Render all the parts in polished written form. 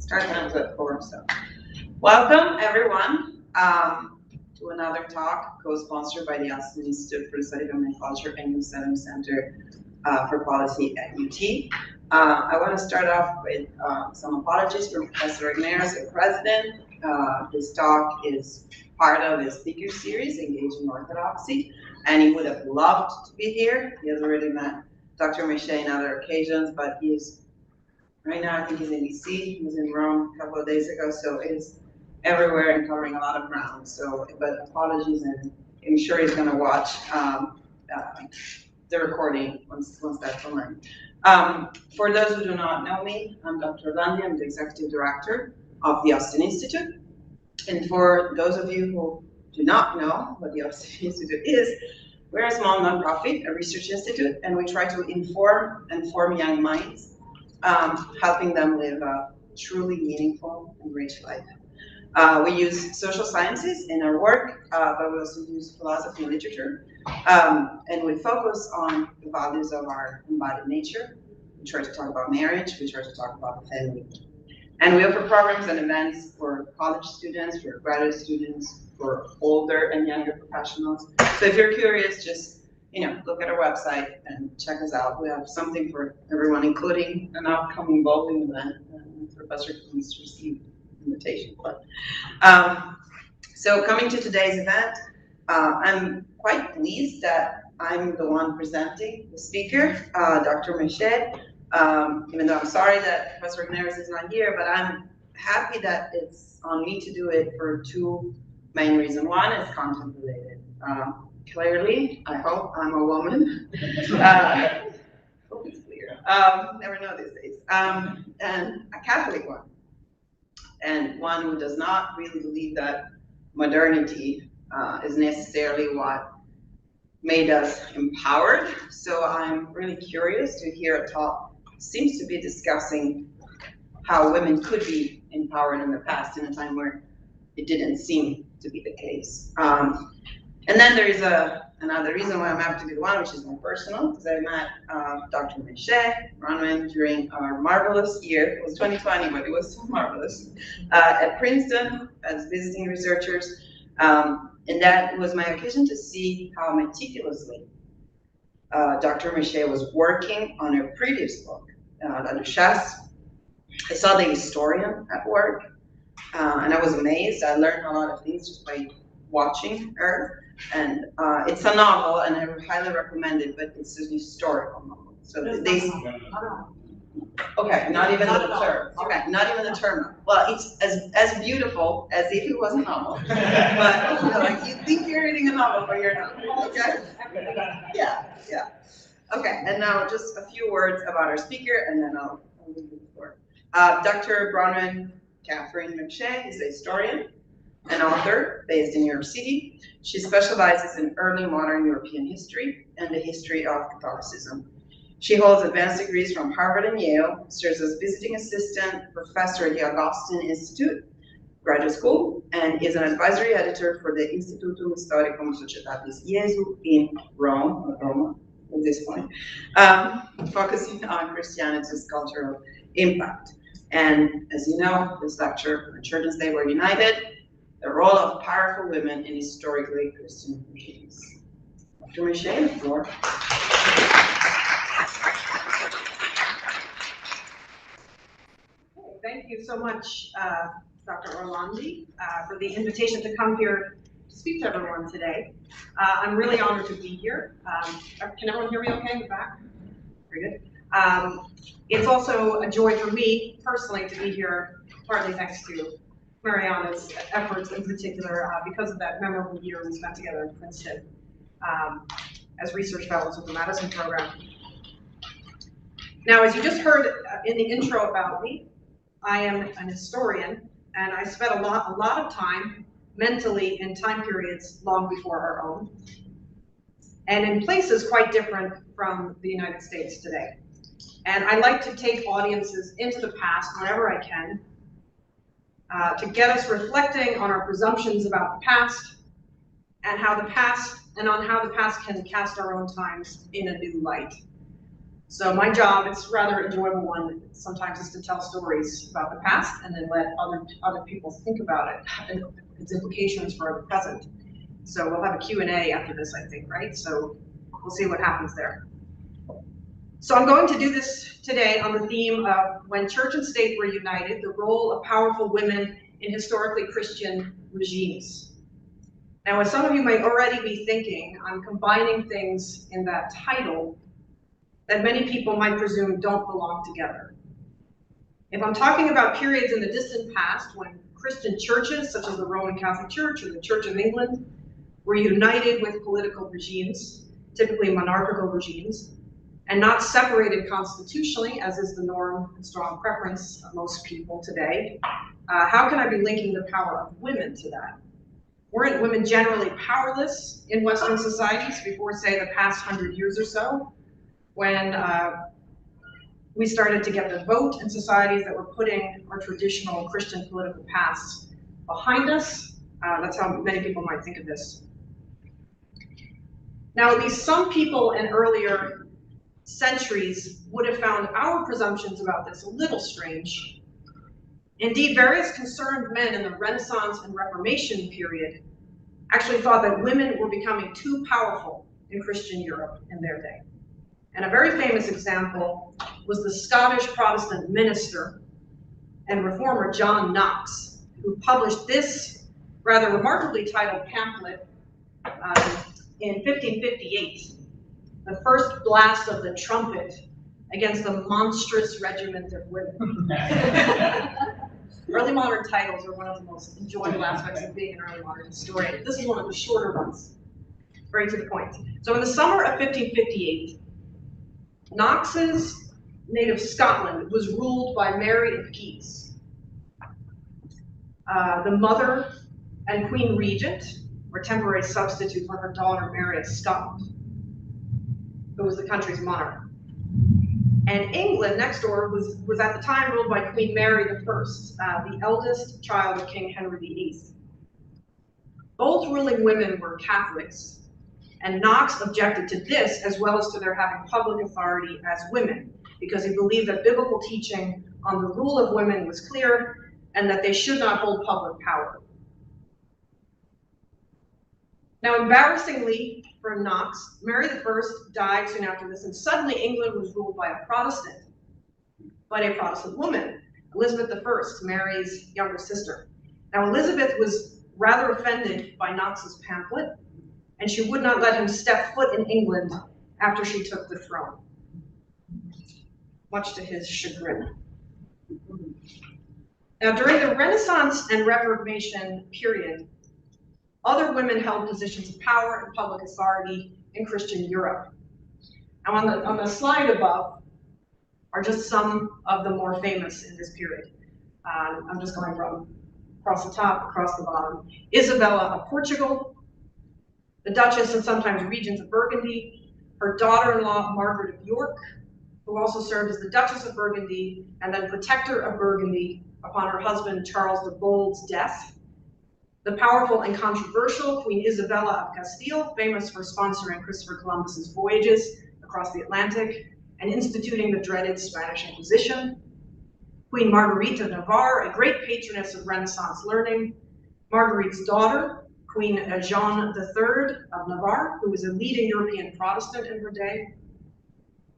Start times at 4, so. Welcome, everyone, to another talk co-sponsored by the Austin Institute for the Study of Women and Culture and Youth Center for Policy at UT. I want to start off with some apologies from Professor Ramirez, the president. This talk is part of the speaker series, Engaging Orthodoxy, and he would have loved to be here. He has already met Dr. Miche on other occasions, but he's right now, I think he's in DC. He was in Rome a couple of days ago, so it's everywhere and covering a lot of ground. So, but apologies, and I'm sure he's going to watch the recording once that's online. For those who do not know me, I'm Dr. Orlandi. I'm the executive director of the Austin Institute. And for those of you who do not know what the Austin Institute is, we're a small nonprofit, a research institute, and we try to inform and form young minds, helping them live a truly meaningful and rich life. We use social sciences in our work, but we also use philosophy and literature, and we focus on the values of our embodied nature. We try to talk about marriage, we try to talk about the family. And we offer programs and events for college students, for graduate students, for older and younger professionals. So if you're curious, just look at our website and check us out. We have something for everyone, including an upcoming bowling event. Professor Kuhns received an invitation. So coming to today's event, I'm quite pleased that I'm the one presenting the speaker, Dr. Miche. Even though I'm sorry that Professor Ramirez is not here, but I'm happy that it's on me to do it for two main reasons. One is content related. Clearly, I hope I'm a woman. Hope it's clear. Never know these days. And a Catholic one. And one who does not really believe that modernity is necessarily what made us empowered. So I'm really curious to hear a talk seems to be discussing how women could be empowered in the past in a time where it didn't seem to be the case. And then there is another reason why I'm happy to be the one, which is more personal, because I met Dr. Miche Bronwyn during our marvelous year. It was 2020, but it was so marvelous, at Princeton as visiting researchers. And that was my occasion to see how meticulously Dr. Miche was working on her previous book, La Duchesse. I saw the historian at work, and I was amazed. I learned a lot of things just by watching her. And it's a novel, and I highly recommend it, but it's a historical novel. So okay, not even the term. Okay, not even the term. Well, it's as beautiful as if it was a novel. But you think you're reading a novel, but you're not. Okay. Yeah. Okay, and now just a few words about our speaker, and then I'll leave the floor. Dr. Bronwyn Catherine Miche is a historian, an author based in New York City. She specializes in early modern European history and the history of Catholicism. She holds advanced degrees from Harvard and Yale, serves as visiting assistant professor at the Augustine Institute Graduate School, and is an advisory editor for the Institutum Historicum Societatis Jesu in Rome, at this point, focusing on Christianity's cultural impact. And as you know, this lecture on Children's Day We're United, the role of powerful women in historically Christian regimes. Dr. Miche, the floor. Thank you so much, Dr. Orlandi, for the invitation to come here to speak to everyone today. I'm really honored to be here. Can everyone hear me okay in the back? Very good. It's also a joy for me personally to be here, partly thanks to Mariana's efforts in particular, because of that memorable year we spent together in Princeton as research fellows with the Madison program. Now, as you just heard in the intro about me, I am an historian, and I spent a lot of time mentally in time periods long before our own, and in places quite different from the United States today. And I like to take audiences into the past whenever I can, to get us reflecting on our presumptions about the past and on how the past can cast our own times in a new light. So my job, it's a rather enjoyable one, sometimes is to tell stories about the past and then let other people think about it and its implications for the present. So we'll have a Q&A after this, I think, right? So we'll see what happens there. So I'm going to do this today on the theme of when church and state were united, the role of powerful women in historically Christian regimes. Now, as some of you might already be thinking, I'm combining things in that title that many people might presume don't belong together. If I'm talking about periods in the distant past when Christian churches, such as the Roman Catholic Church or the Church of England, were united with political regimes, typically monarchical regimes, and not separated constitutionally, as is the norm and strong preference of most people today, how can I be linking the power of women to that? Weren't women generally powerless in Western societies before, say, the past 100 years or so, when we started to get the vote in societies that were putting our traditional Christian political paths behind us? That's how many people might think of this. Now, at least some people in earlier centuries would have found our presumptions about this a little strange. Indeed, various concerned men in the Renaissance and Reformation period actually thought that women were becoming too powerful in Christian Europe in their day. And a very famous example was the Scottish Protestant minister and reformer John Knox, who published this rather remarkably titled pamphlet in 1558, the first blast of the trumpet against the monstrous regiment of women. Early modern titles are one of the most enjoyable aspects of being an early modern historian. This is one of the shorter ones, very to the point. So in the summer of 1558, Knox's native Scotland was ruled by Mary of Guise, the mother and queen regent, or temporary substitute for her daughter Mary of Scotland, who was the country's monarch. And England, next door, was at the time ruled by Queen Mary I, the eldest child of King Henry VIII. Both ruling women were Catholics, and Knox objected to this as well as to their having public authority as women, because he believed that biblical teaching on the rule of women was clear and that they should not hold public power. Now, embarrassingly for Knox, Mary I died soon after this, and suddenly England was ruled by a Protestant, but a Protestant woman, Elizabeth I, Mary's younger sister. Now, Elizabeth was rather offended by Knox's pamphlet, and she would not let him step foot in England after she took the throne, much to his chagrin. Now, during the Renaissance and Reformation period, other women held positions of power and public authority in Christian Europe. Now, on the slide above are just some of the more famous in this period. I'm just going from across the top, across the bottom. Isabella of Portugal, the Duchess and sometimes Regent of Burgundy, her daughter-in-law Margaret of York, who also served as the Duchess of Burgundy and then Protector of Burgundy upon her husband Charles the Bold's death. The powerful and controversial Queen Isabella of Castile, famous for sponsoring Christopher Columbus's voyages across the Atlantic and instituting the dreaded Spanish Inquisition. Queen Marguerite of Navarre, a great patroness of Renaissance learning. Marguerite's daughter, Queen Jeanne III of Navarre, who was a leading European Protestant in her day.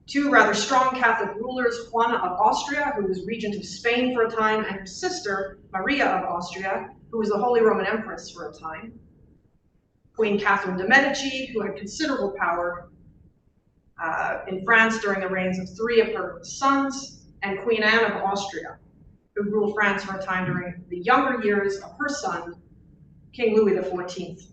Two rather strong Catholic rulers, Juana of Austria, who was regent of Spain for a time, and her sister, Maria of Austria, who was the Holy Roman Empress for a time. Queen Catherine de' Medici, who had considerable power in France during the reigns of three of her sons, and Queen Anne of Austria, who ruled France for a time during the younger years of her son, King Louis XIV.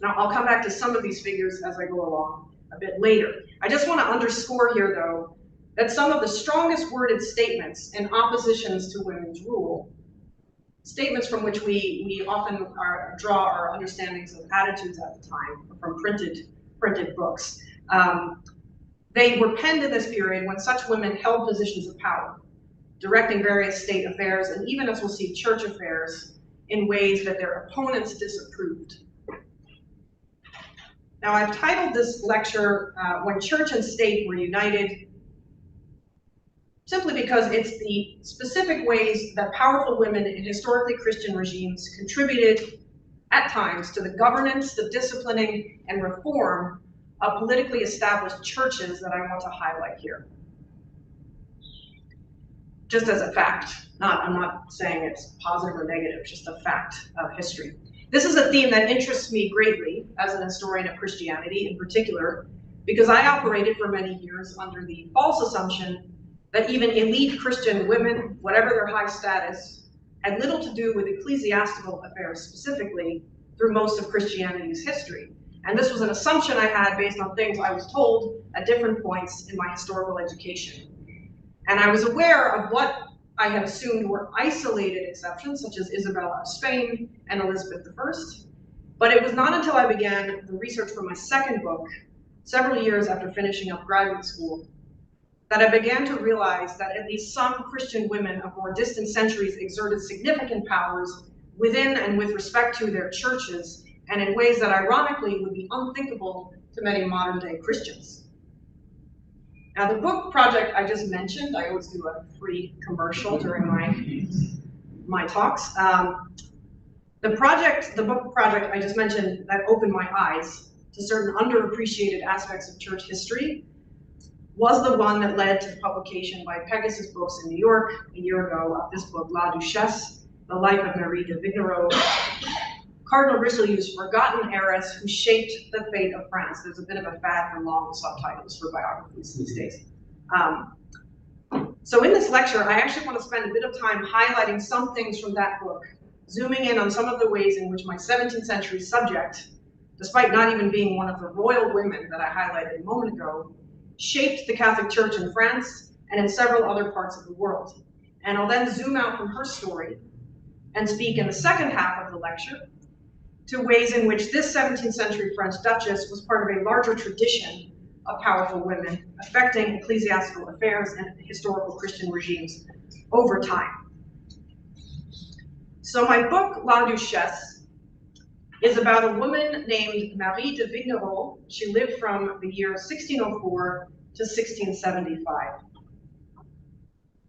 Now, I'll come back to some of these figures as I go along a bit later. I just want to underscore here, though, that some of the strongest worded statements in oppositions to women's rule, statements from which we often draw our understandings of attitudes at the time from printed books, they were penned in this period when such women held positions of power, directing various state affairs, and even, as we'll see, church affairs in ways that their opponents disapproved. Now, I've titled this lecture, When Church and State Were United, simply because it's the specific ways that powerful women in historically Christian regimes contributed at times to the governance, the disciplining, and reform of politically established churches that I want to highlight here. Just as a fact, I'm not saying it's positive or negative, just a fact of history. This is a theme that interests me greatly as an historian of Christianity in particular, because I operated for many years under the false assumption that even elite Christian women, whatever their high status, had little to do with ecclesiastical affairs specifically through most of Christianity's history. And this was an assumption I had based on things I was told at different points in my historical education. And I was aware of what I had assumed were isolated exceptions, such as Isabella of Spain and Elizabeth I. But it was not until I began the research for my second book, several years after finishing up graduate school, that I began to realize that at least some Christian women of more distant centuries exerted significant powers within and with respect to their churches, and in ways that ironically would be unthinkable to many modern day Christians. Now, the book project I just mentioned, I always do a free commercial during my talks. The book project I just mentioned that opened my eyes to certain underappreciated aspects of church history was the one that led to the publication by Pegasus Books in New York a year ago of this book, La Duchesse, The Life of Marie de Vignerot, Cardinal Richelieu's forgotten heiress who shaped the fate of France. There's a bit of a fad for long subtitles for biographies these days. So in this lecture, I actually want to spend a bit of time highlighting some things from that book, zooming in on some of the ways in which my 17th century subject, despite not even being one of the royal women that I highlighted a moment ago, shaped the Catholic Church in France and in several other parts of the world. And I'll then zoom out from her story and speak in the second half of the lecture to ways in which this 17th century French duchess was part of a larger tradition of powerful women affecting ecclesiastical affairs and historical Christian regimes over time. So my book, La Duchesse, is about a woman named Marie de Vignerot. She lived from the year 1604 to 1675.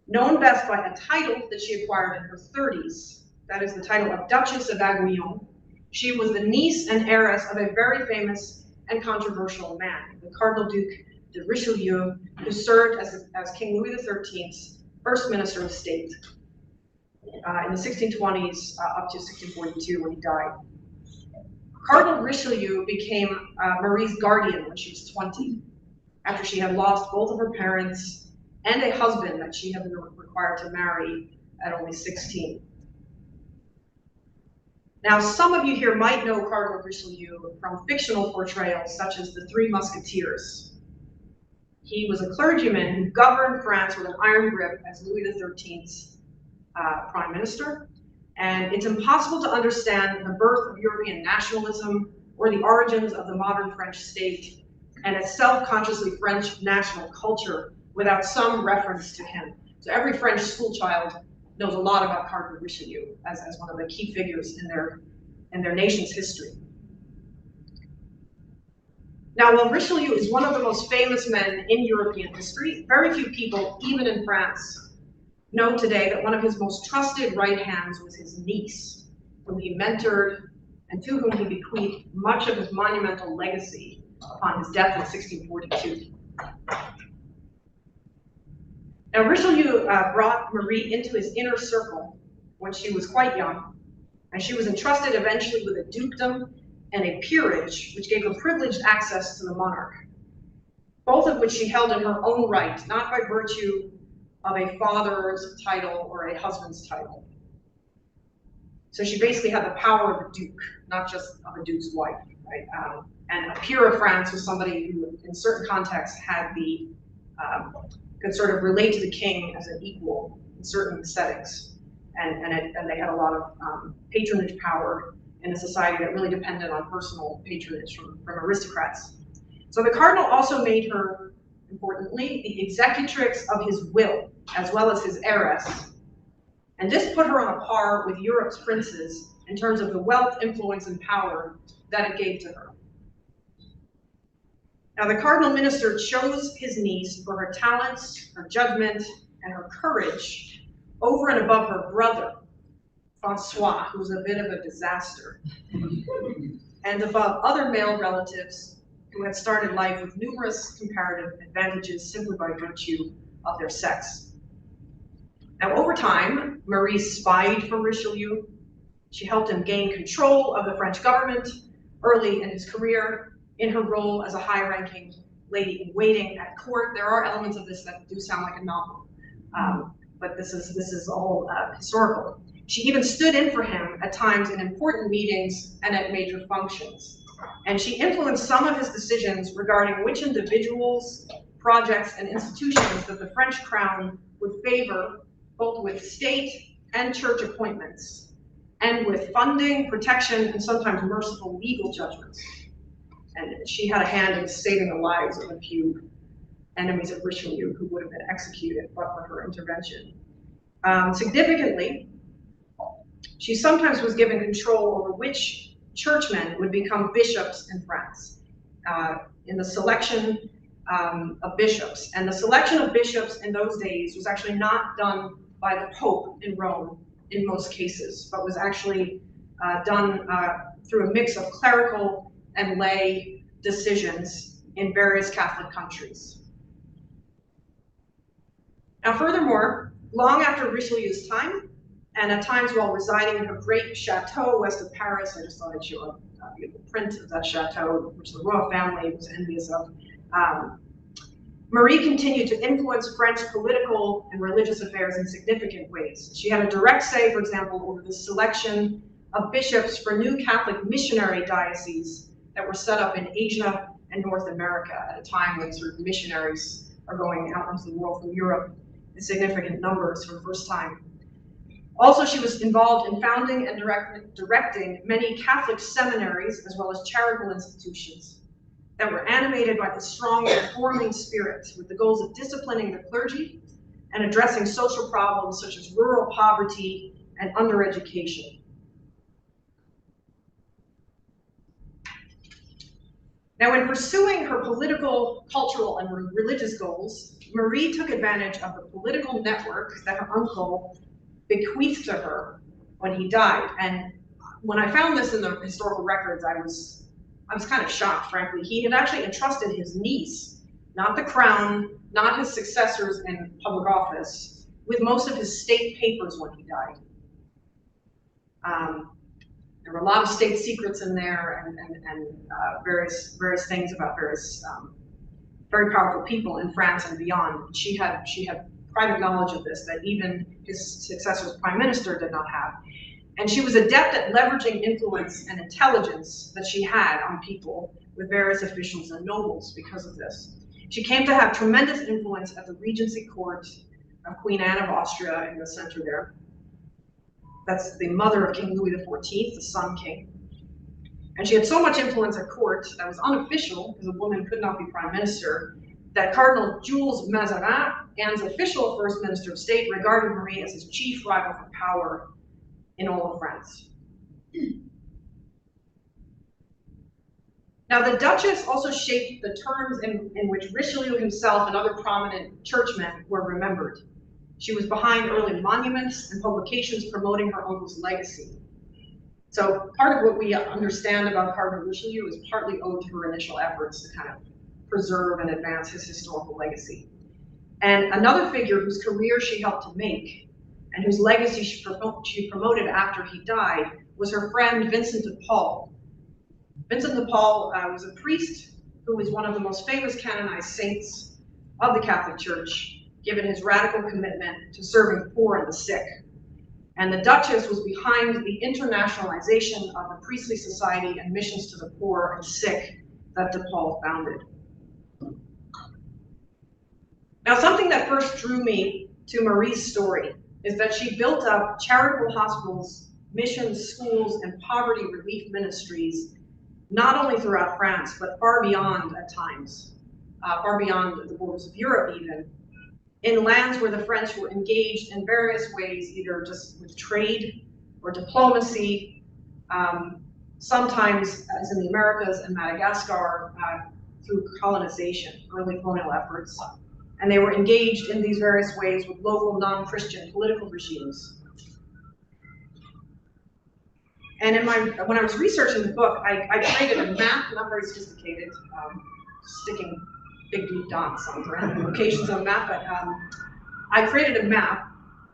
Known best by a title that she acquired in her 30s, that is the title of Duchess of Aiguillon. She was the niece and heiress of a very famous and controversial man, the Cardinal Duke de Richelieu, who served as King Louis XIII's first minister of state in the 1620s up to 1642 when he died. Cardinal Richelieu became Marie's guardian when she was 20, after she had lost both of her parents and a husband that she had been required to marry at only 16. Now, some of you here might know Cardinal Richelieu from fictional portrayals such as The Three Musketeers. He was a clergyman who governed France with an iron grip as Louis XIII's prime minister. And it's impossible to understand the birth of European nationalism or the origins of the modern French state and its self-consciously French national culture without some reference to him. So every French schoolchild knows a lot about Cardinal Richelieu as one of the key figures in their nation's history. Now, while Richelieu is one of the most famous men in European history, very few people, even in France, know today that one of his most trusted right hands was his niece, whom he mentored and to whom he bequeathed much of his monumental legacy upon his death in 1642. Now, Richelieu brought Marie into his inner circle when she was quite young, and she was entrusted eventually with a dukedom and a peerage, which gave her privileged access to the monarch, both of which she held in her own right, not by virtue of a father's title or a husband's title. So she basically had the power of a duke, not just of a duke's wife, right? And a peer of France was somebody who, in certain contexts, had could sort of relate to the king as an equal in certain settings. And they had a lot of patronage power in a society that really depended on personal patronage from aristocrats. So the cardinal also made her, importantly, the executrix of his will, as well as his heiress. And this put her on a par with Europe's princes in terms of the wealth, influence, and power that it gave to her. Now, the cardinal minister chose his niece for her talents, her judgment, and her courage over and above her brother, Francois, who was a bit of a disaster, and above other male relatives who had started life with numerous comparative advantages simply by virtue of their sex. Now, over time, Marie spied for Richelieu. She helped him gain control of the French government early in his career in her role as a high-ranking lady-in-waiting at court. There are elements of this that do sound like a novel, but this is all historical. She even stood in for him at times in important meetings and at major functions. And she influenced some of his decisions regarding which individuals, projects, and institutions that the French crown would favor, both with state and church appointments, and with funding, protection, and sometimes merciful legal judgments. And she had a hand in saving the lives of a few enemies of Richelieu who would have been executed but for her intervention. Significantly, she sometimes was given control over which churchmen would become bishops in France, in the selection of bishops. And the selection of bishops in those days was actually not done by the Pope in Rome in most cases, but was actually done through a mix of clerical and lay decisions in various Catholic countries. Now, furthermore, long after Richelieu's time, and at times while residing in her great chateau west of Paris, I just thought I'd show a beautiful print of that chateau, which the royal family was envious of. Marie continued to influence French political and religious affairs in significant ways. She had a direct say, for example, over the selection of bishops for new Catholic missionary dioceses that were set up in Asia and North America at a time when sort of missionaries are going out into the world from Europe in significant numbers for the first time. Also, she was involved in founding and directing many Catholic seminaries as well as charitable institutions that were animated by the strong reforming spirit with the goals of disciplining the clergy and addressing social problems such as rural poverty and undereducation. Now, in pursuing her political, cultural, and religious goals, Marie took advantage of the political network that her uncle bequeathed to her when he died. And when I found this in the historical records, I was kind of shocked, frankly. He had actually entrusted his niece, not the crown, not his successors in public office, with most of his state papers when he died. There were a lot of state secrets in there and various things about various very powerful people in France and beyond. She had private knowledge of this that even his successor's prime minister did not have. And she was adept at leveraging influence and intelligence that she had on people with various officials and nobles because of this. She came to have tremendous influence at the Regency court of Queen Anne of Austria in the center there. That's the mother of King Louis XIV, the Sun King. And she had so much influence at court that was unofficial, because a woman could not be prime minister, that Cardinal Jules Mazarin, Anne's official first minister of state, regarded Marie as his chief rival for power in all of France. Now, the Duchess also shaped the terms in which Richelieu himself and other prominent churchmen were remembered. She was behind early monuments and publications promoting her uncle's legacy. So part of what we understand about Cardinal Richelieu is partly owed to her initial efforts to kind of preserve and advance his historical legacy. And another figure whose career she helped to make and whose legacy she promoted after he died was her friend Vincent de Paul. Vincent de Paul was a priest who was one of the most famous canonized saints of the Catholic Church, given his radical commitment to serving the poor and the sick. And the Duchess was behind the internationalization of the priestly society and missions to the poor and sick that de Paul founded. Now, something that first drew me to Marie's story is that she built up charitable hospitals, missions, schools, and poverty relief ministries, not only throughout France, but far beyond at times, far beyond the borders of Europe even, in lands where the French were engaged in various ways, either just with trade or diplomacy, sometimes, as in the Americas and Madagascar, through colonization, early colonial efforts, and they were engaged in these various ways with local non-Christian political regimes. And when I was researching the book, I created a map, not very sophisticated, sticking big deep dots on random locations on the map, but I created a map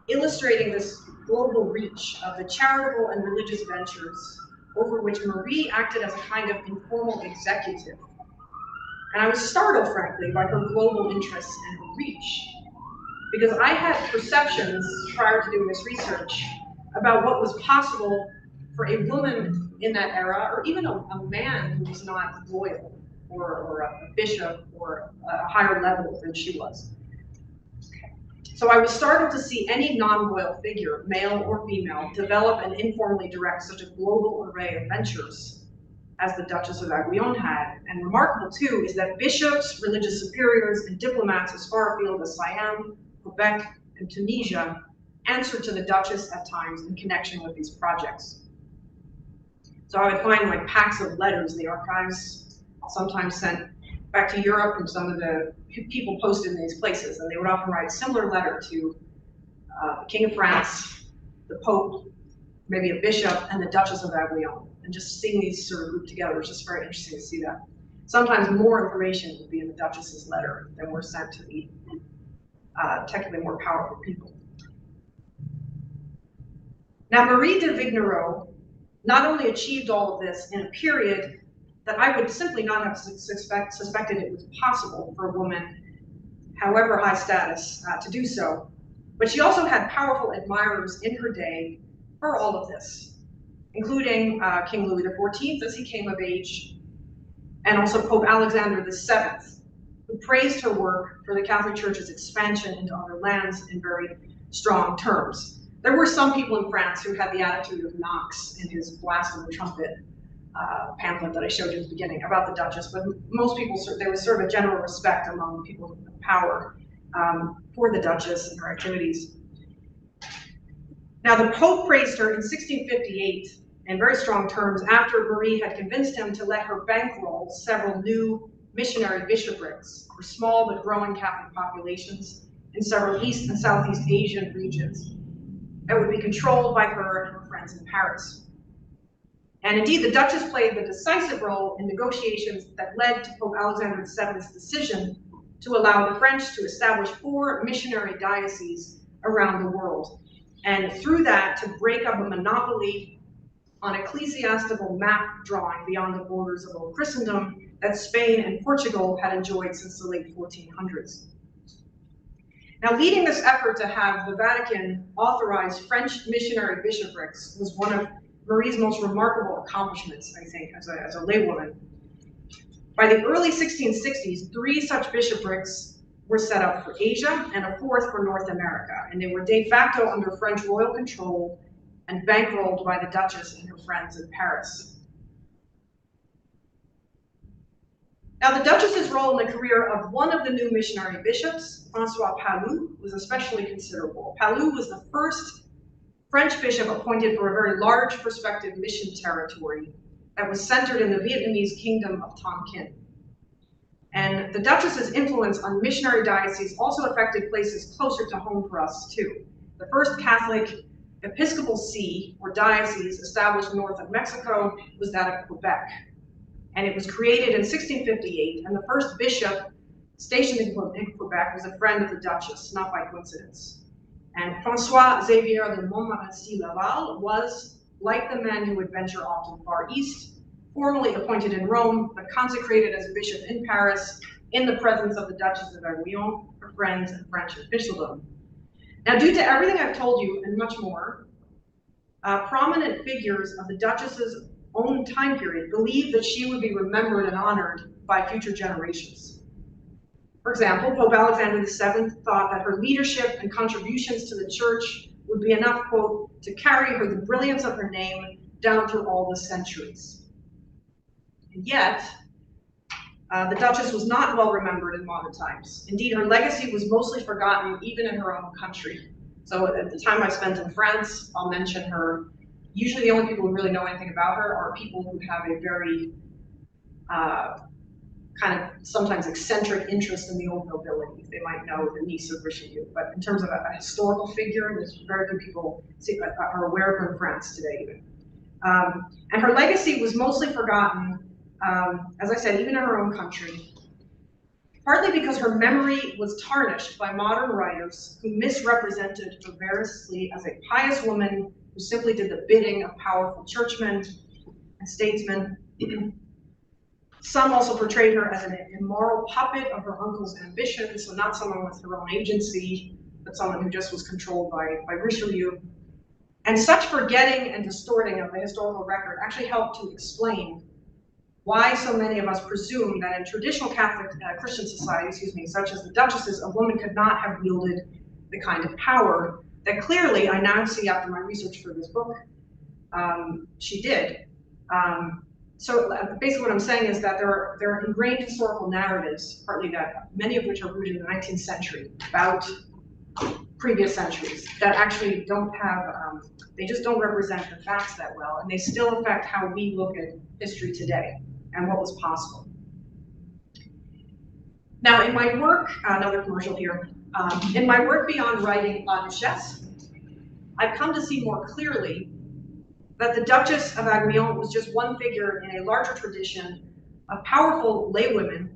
illustrating this global reach of the charitable and religious ventures over which Marie acted as a kind of informal executive. And I was startled, frankly, by her global interests and her reach, because I had perceptions prior to doing this research about what was possible for a woman in that era, or even a man who was not royal, or a bishop, or a higher level than she was. So I was startled to see any non-royal figure, male or female, develop and informally direct such a global array of ventures as the Duchess of Aiguillon had. And remarkable too is that bishops, religious superiors, and diplomats as far afield as Siam, Quebec, and Tunisia answered to the Duchess at times in connection with these projects. So I would find like packs of letters in the archives, sometimes sent back to Europe from some of the people posted in these places, and they would often write a similar letter to the King of France, the Pope, maybe a bishop, and the Duchess of Aiguillon. And just seeing these sort of grouped together was just very interesting to see that. Sometimes more information would be in the Duchess's letter than were sent to the technically more powerful people. Now, Marie de Vignerot not only achieved all of this in a period that I would simply not have suspected it was possible for a woman, however high status, to do so, but she also had powerful admirers in her day for all of this, including King Louis XIV as he came of age, and also Pope Alexander VII, who praised her work for the Catholic Church's expansion into other lands in very strong terms. There were some people in France who had the attitude of Knox in his Blast of the Trumpet pamphlet that I showed you at the beginning about the Duchess, but most people, there was sort of a general respect among people of power for the Duchess and her activities. Now, the Pope praised her in 1658 in very strong terms after Marie had convinced him to let her bankroll several new missionary bishoprics for small but growing Catholic populations in several East and Southeast Asian regions that would be controlled by her and her friends in Paris. And indeed, the Duchess played the decisive role in negotiations that led to Pope Alexander VII's decision to allow the French to establish 4 missionary dioceses around the world, and through that to break up a monopoly on ecclesiastical map drawing beyond the borders of old Christendom that Spain and Portugal had enjoyed since the late 1400s. Now, leading this effort to have the Vatican authorize French missionary bishoprics was one of Marie's most remarkable accomplishments, I think, as a laywoman. By the early 1660s, 3 such bishoprics were set up for Asia and a 4th for North America, and they were de facto under French royal control and bankrolled by the Duchess and her friends in Paris. Now, the Duchess's role in the career of one of the new missionary bishops, Francois Palou, was especially considerable. Palou was the first French bishop appointed for a very large prospective mission territory that was centered in the Vietnamese kingdom of Tonkin. And the Duchess's influence on missionary dioceses also affected places closer to home for us too. The first Catholic Episcopal see, or diocese, established north of Mexico was that of Quebec. And it was created in 1658, and the first bishop stationed in Quebec was a friend of the Duchess, not by coincidence. And Francois Xavier de Montmorency Laval was, like the men who would venture off to the Far East, formally appointed in Rome, but consecrated as bishop in Paris in the presence of the Duchess of Aiguillon, her friends, and French officialdom. Now, due to everything I've told you and much more, prominent figures of the Duchess's own time period believed that she would be remembered and honored by future generations. For example, Pope Alexander VII thought that her leadership and contributions to the church would be enough, quote, to carry her the brilliance of her name down through all the centuries. And yet, the Duchess was not well remembered in modern times. Indeed, her legacy was mostly forgotten even in her own country. So at the time I spent in France, I'll mention her. Usually the only people who really know anything about her are people who have a very kind of sometimes eccentric interest in the old nobility. They might know the niece of Richelieu, but in terms of a historical figure, there's very few people are aware of her in France today even. And her legacy was mostly forgotten, as I said, even in her own country, partly because her memory was tarnished by modern writers who misrepresented her variously as a pious woman who simply did the bidding of powerful churchmen and statesmen. Some also portrayed her as an immoral puppet of her uncle's ambitions, so not someone with her own agency, but someone who just was controlled by Richelieu. And such forgetting and distorting of the historical record actually helped to explain why so many of us presume that in traditional Catholic Christian society, such as the Duchesses, a woman could not have wielded the kind of power that clearly I now see after my research for this book, she did. So basically what I'm saying is that there are ingrained historical narratives, partly that many of which are rooted in the 19th century, about previous centuries, that actually don't have, they just don't represent the facts that well, and they still affect how we look at history today and what was possible. Now in my work, another commercial here, in my work beyond writing La Duchesse, I've come to see more clearly that the Duchess of Aiguillon was just one figure in a larger tradition of powerful laywomen,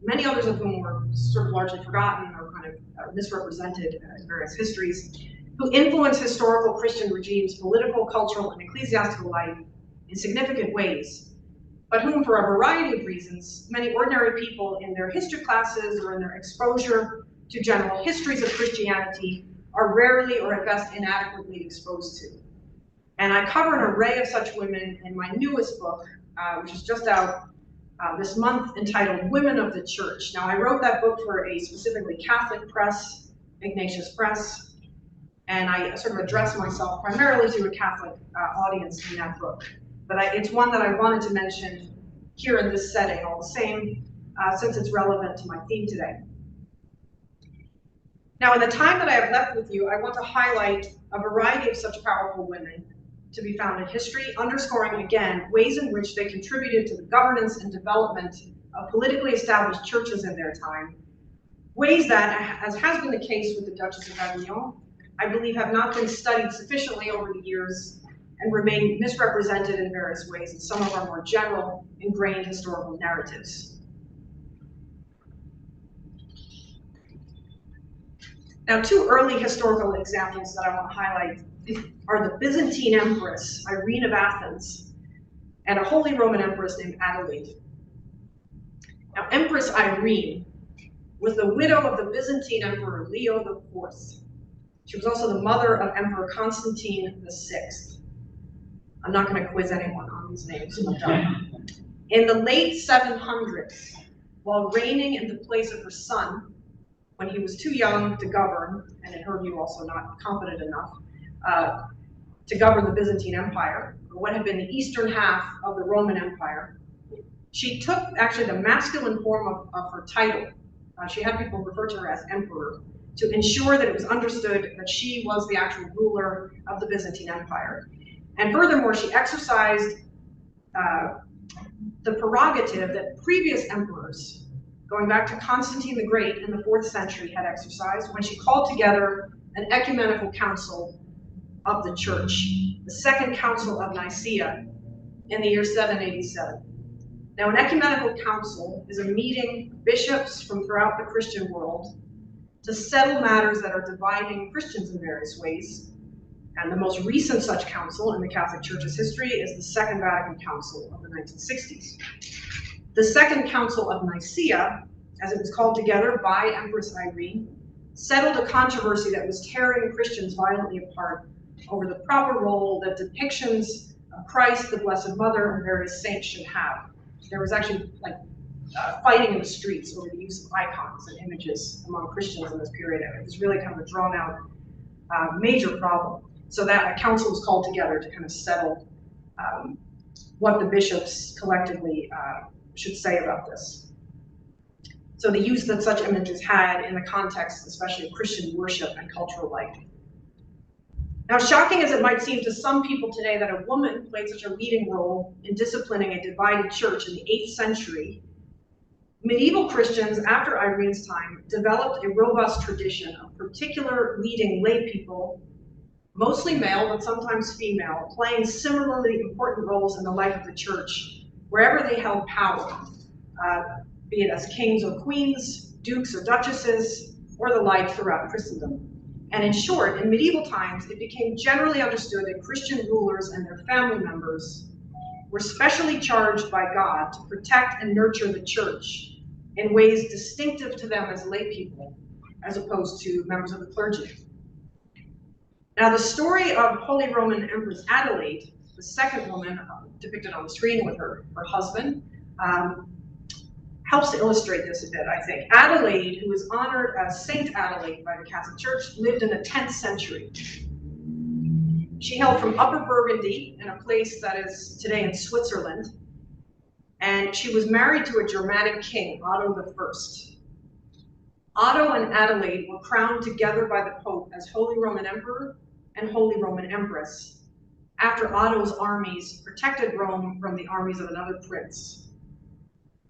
many others of whom were sort of largely forgotten or kind of misrepresented in various histories, who influenced historical Christian regimes' political, cultural, and ecclesiastical life in significant ways, but whom, for a variety of reasons, many ordinary people in their history classes or in their exposure to general histories of Christianity are rarely or at best inadequately exposed to. And I cover an array of such women in my newest book, which is just out this month, entitled Women of the Church. Now, I wrote that book for a specifically Catholic press, Ignatius Press, and I sort of address myself primarily to a Catholic audience in that book. But it's one that I wanted to mention here in this setting all the same, since it's relevant to my theme today. Now, in the time that I have left with you, I want to highlight a variety of such powerful women to be found in history, underscoring again ways in which they contributed to the governance and development of politically established churches in their time, ways that, as has been the case with the Duchess of Aiguillon, I believe have not been studied sufficiently over the years and remain misrepresented in various ways in some of our more general, ingrained historical narratives. Now, two early historical examples that I want to highlight are the Byzantine Empress, Irene of Athens, and a Holy Roman Empress named Adelaide. Now, Empress Irene was the widow of the Byzantine Emperor Leo IV. She was also the mother of Emperor Constantine VI. I'm not going to quiz anyone on these names. In the late 700s, while reigning in the place of her son, when he was too young to govern, and in her view also not competent enough, to govern the Byzantine Empire, or what had been the eastern half of the Roman Empire, she took actually the masculine form of her title. She had people refer to her as emperor, to ensure that it was understood that she was the actual ruler of the Byzantine Empire. And furthermore, she exercised the prerogative that previous emperors, going back to Constantine the Great in the 4th century, had exercised when she called together an ecumenical council of the church, the Second Council of Nicaea, in the year 787. Now, an ecumenical council is a meeting of bishops from throughout the Christian world to settle matters that are dividing Christians in various ways. And the most recent such council in the Catholic Church's history is the Second Vatican Council of the 1960s. The Second Council of Nicaea, as it was called together by Empress Irene, settled a controversy that was tearing Christians violently apart over the proper role that depictions of Christ, the Blessed Mother, and various saints should have. There was actually fighting in the streets over the use of icons and images among Christians in this period. It was really kind of a drawn out major problem. So that a council was called together to kind of settle what the bishops collectively should say about this. So the use that such images had in the context, especially of Christian worship and cultural life. Now, shocking as it might seem to some people today that a woman played such a leading role in disciplining a divided church in the 8th century, Medieval Christians, after Irene's time, developed a robust tradition of particular leading lay people, mostly male but sometimes female, playing similarly important roles in the life of the church wherever they held power, be it as kings or queens, dukes or duchesses, or the like throughout Christendom. And in short, in medieval times, it became generally understood that Christian rulers and their family members were specially charged by God to protect and nurture the church in ways distinctive to them as lay people, as opposed to members of the clergy. Now, the story of Holy Roman Empress Adelaide, the second woman depicted on the screen with her husband, helps to illustrate this a bit, I think. Adelaide, who is honored as Saint Adelaide by the Catholic Church, lived in the 10th century. She hailed from Upper Burgundy, in a place that is today in Switzerland, and she was married to a Germanic king, Otto I. Otto and Adelaide were crowned together by the Pope as Holy Roman Emperor and Holy Roman Empress, after Otto's armies protected Rome from the armies of another prince,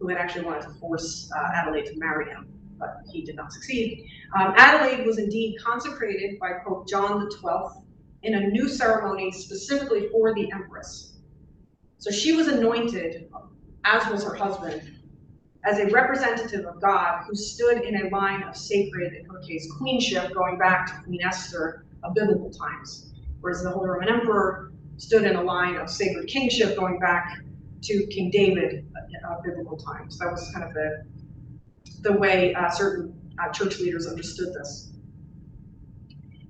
who had actually wanted to force Adelaide to marry him, but he did not succeed. Adelaide was indeed consecrated by Pope John XII in a new ceremony specifically for the Empress. So she was anointed, as was her husband, as a representative of God who stood in a line of sacred, in her case, queenship, going back to Queen Esther of biblical times, whereas the Holy Roman Emperor stood in a line of sacred kingship going back to King David of biblical times. That was kind of the way certain church leaders understood this.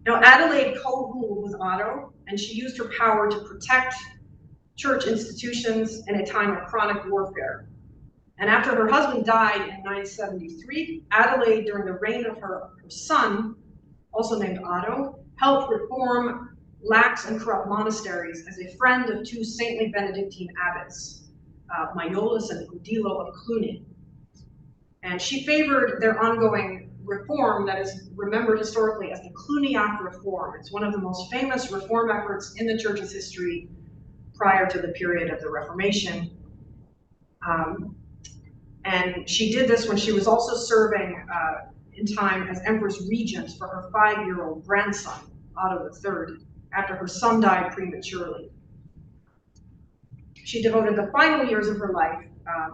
Now, Adelaide co-ruled with Otto, and she used her power to protect church institutions in a time of chronic warfare. And after her husband died in 973, Adelaide, during the reign of her son, also named Otto, helped reform lax and corrupt monasteries as a friend of two saintly Benedictine abbots, Maiolus and Odilo of Cluny. And she favored their ongoing reform that is remembered historically as the Cluniac Reform. It's one of the most famous reform efforts in the church's history prior to the period of the Reformation. And she did this when she was also serving in time as Empress Regent for her 5-year-old grandson, Otto III, after her son died prematurely. She devoted the final years of her life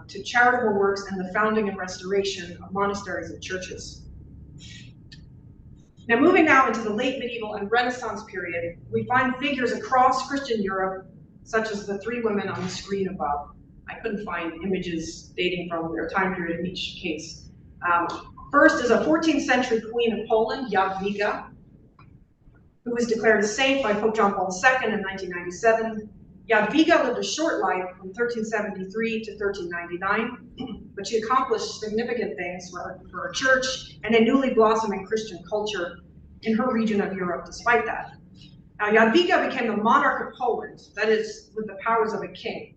to charitable works and the founding and restoration of monasteries and churches. Now, moving now into the late medieval and Renaissance period, we find figures across Christian Europe, such as the 3 women on the screen above. I couldn't find images dating from their time period in each case. First is a 14th century queen of Poland, Jadwiga, who was declared a saint by Pope John Paul II in 1997. Jadwiga lived a short life from 1373 to 1399, but she accomplished significant things for her church and a newly blossoming Christian culture in her region of Europe despite that. Now, Jadwiga became the monarch of Poland, that is, with the powers of a king,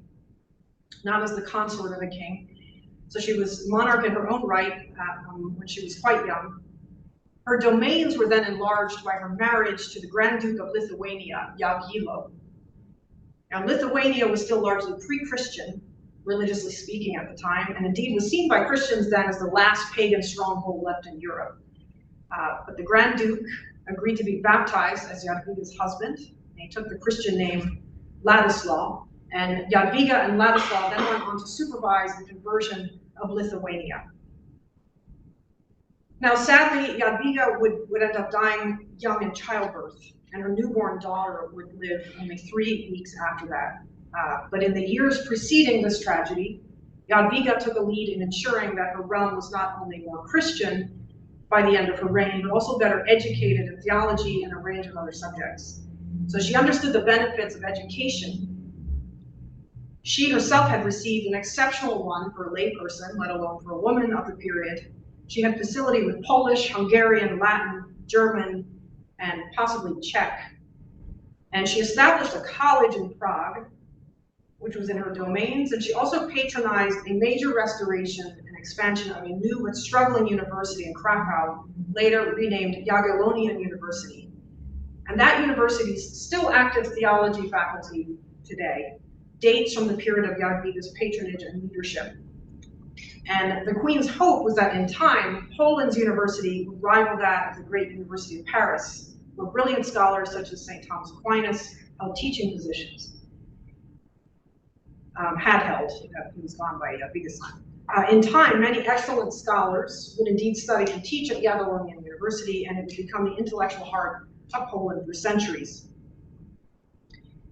not as the consort of a king. So she was monarch in her own right when she was quite young. Her domains were then enlarged by her marriage to the Grand Duke of Lithuania, Jagiello. Now, Lithuania was still largely pre-Christian, religiously speaking at the time, and indeed was seen by Christians then as the last pagan stronghold left in Europe. But the Grand Duke agreed to be baptized as Jadwiga's husband, and he took the Christian name Ladislaw, and Jadwiga and Ladislaw then went on to supervise the conversion of Lithuania. Now, sadly, Jadwiga would end up dying young in childbirth, and her newborn daughter would live only 3 weeks after that. But in the years preceding this tragedy, Jadwiga took a lead in ensuring that her realm was not only more Christian by the end of her reign, but also better educated in theology and a range of other subjects. So she understood the benefits of education. She herself had received an exceptional one for a layperson, let alone for a woman of the period. She had facility with Polish, Hungarian, Latin, German, and possibly Czech. And she established a college in Prague, which was in her domains, and she also patronized a major restoration and expansion of a new but struggling university in Krakow, later renamed Jagiellonian University. And that university's still active theology faculty today dates from the period of Jadwiga's patronage and leadership. And the Queen's hope was that in time, Poland's university would rival that of the great University of Paris, where brilliant scholars such as St. Thomas Aquinas held teaching positions. Had held, he was gone by Wittgenstein. In time, many excellent scholars would indeed study and teach at Jagiellonian University, and it would become the intellectual heart of Poland for centuries.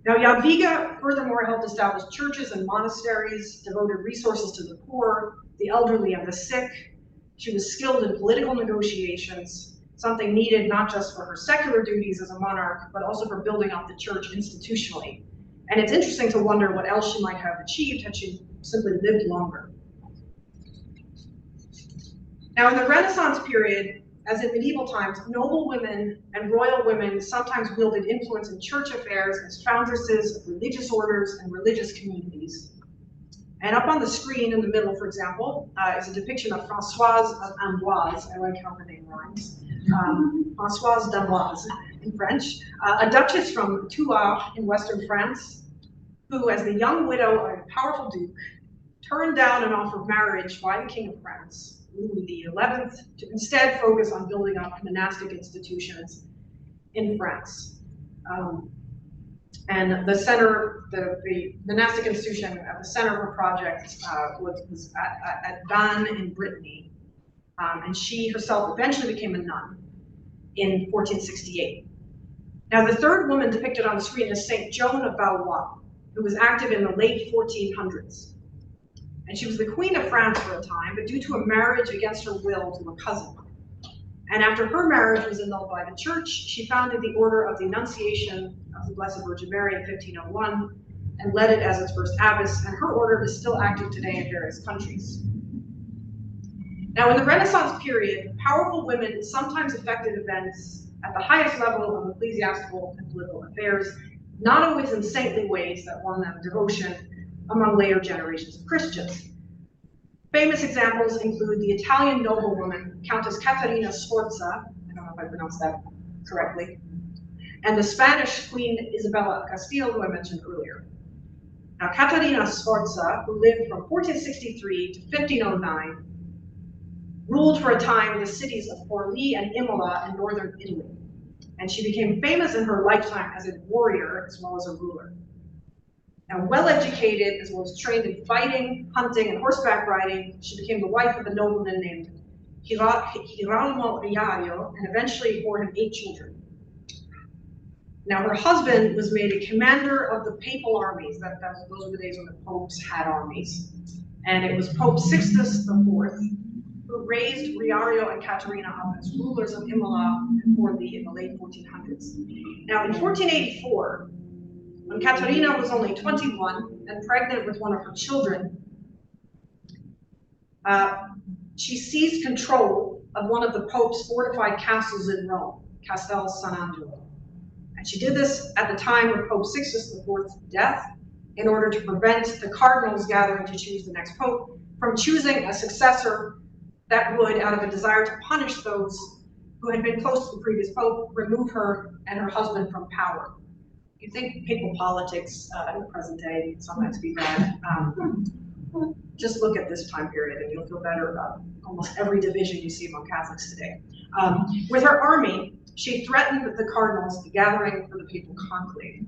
Now, Jadwiga furthermore helped establish churches and monasteries, devoted resources to the poor, the elderly, and the sick. She was skilled in political negotiations, something needed not just for her secular duties as a monarch, but also for building up the church institutionally. And it's interesting to wonder what else she might have achieved had she simply lived longer. Now, in the Renaissance period, as in medieval times, noble women and royal women sometimes wielded influence in church affairs as foundresses of religious orders and religious communities. And up on the screen in the middle, for example, is a depiction of Françoise of Amboise. I like how her name rhymes. Françoise d'Amboise in French, a duchess from Tours in western France, who, as the young widow of a powerful duke, turned down an offer of marriage by the King of France, Louis XI, to instead focus on building up monastic institutions in France. And the center, the monastic institution at the center of her project was at Vannes in Brittany. And she herself eventually became a nun in 1468. Now, the third woman depicted on the screen is Saint Joan of Valois, who was active in the late 1400s. And she was the Queen of France for a time, but due to a marriage against her will to a cousin. And after her marriage was annulled by the church, she founded the Order of the Annunciation of the Blessed Virgin Mary in 1501 and led it as its first abbess, and her order is still active today in various countries. Now, in the Renaissance period, powerful women sometimes affected events at the highest level of ecclesiastical and political affairs, not always in saintly ways that won them devotion among later generations of Christians. Famous examples include the Italian noblewoman, Countess Caterina Sforza, I don't know if I pronounced that correctly, and the Spanish Queen Isabella of Castile, who I mentioned earlier. Now, Caterina Sforza, who lived from 1463 to 1509, ruled for a time the cities of Forlì and Imola in northern Italy. And she became famous in her lifetime as a warrior as well as a ruler. Now, well-educated as well as trained in fighting, hunting, and horseback riding, she became the wife of a nobleman named Girolamo Riario, and eventually bore him 8 children. Now, her husband was made a commander of the papal armies. Those were the days when the popes had armies. And it was Pope Sixtus IV who raised Riario and Caterina up as rulers of Imola and Forlì in the late 1400s. Now, in 1484, when Caterina was only 21 and pregnant with one of her children, she seized control of one of the Pope's fortified castles in Rome, Castel San Angelo. And she did this at the time of Pope Sixtus IV's death in order to prevent the cardinals gathering to choose the next pope from choosing a successor that would, out of a desire to punish those who had been close to the previous pope, remove her and her husband from power. You think papal politics in the present day sometimes be bad. Just look at this time period and you'll feel better about almost every division you see among Catholics today. With her army, she threatened the cardinals gathering for the papal conclave.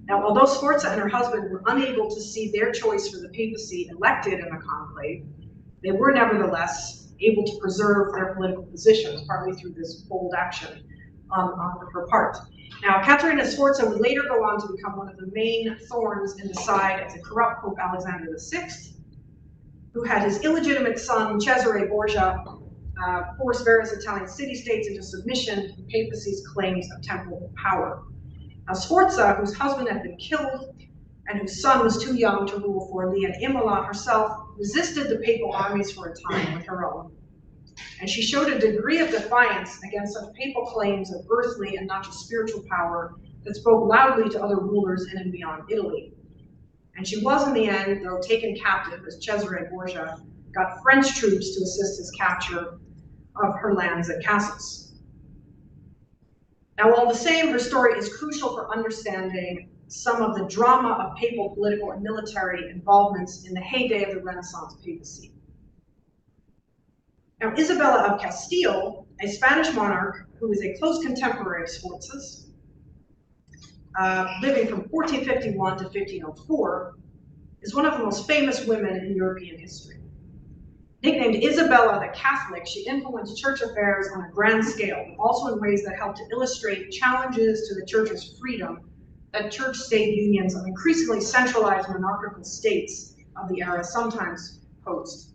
Now, although Sforza and her husband were unable to see their choice for the papacy elected in the conclave, they were nevertheless able to preserve their political positions, partly through this bold action on her part. Now, Caterina Sforza would later go on to become one of the main thorns in the side of the corrupt Pope Alexander VI, who had his illegitimate son, Cesare Borgia, force various Italian city-states into submission to the papacy's claims of temporal power. Now, Sforza, whose husband had been killed and whose son was too young to rule Forlì and Imola herself, resisted the papal armies for a time with her own. And she showed a degree of defiance against such papal claims of earthly and not just spiritual power that spoke loudly to other rulers in and beyond Italy. And she was, in the end, though taken captive as Cesare Borgia got French troops to assist his capture of her lands and castles. Now, all the same, her story is crucial for understanding some of the drama of papal political and military involvements in the heyday of the Renaissance papacy. Now, Isabella of Castile, a Spanish monarch who is a close contemporary of Sforza's, living from 1451 to 1504, is one of the most famous women in European history. Nicknamed Isabella the Catholic, she influenced church affairs on a grand scale, but also in ways that helped to illustrate challenges to the church's freedom that church-state unions of increasingly centralized monarchical states of the era sometimes posed.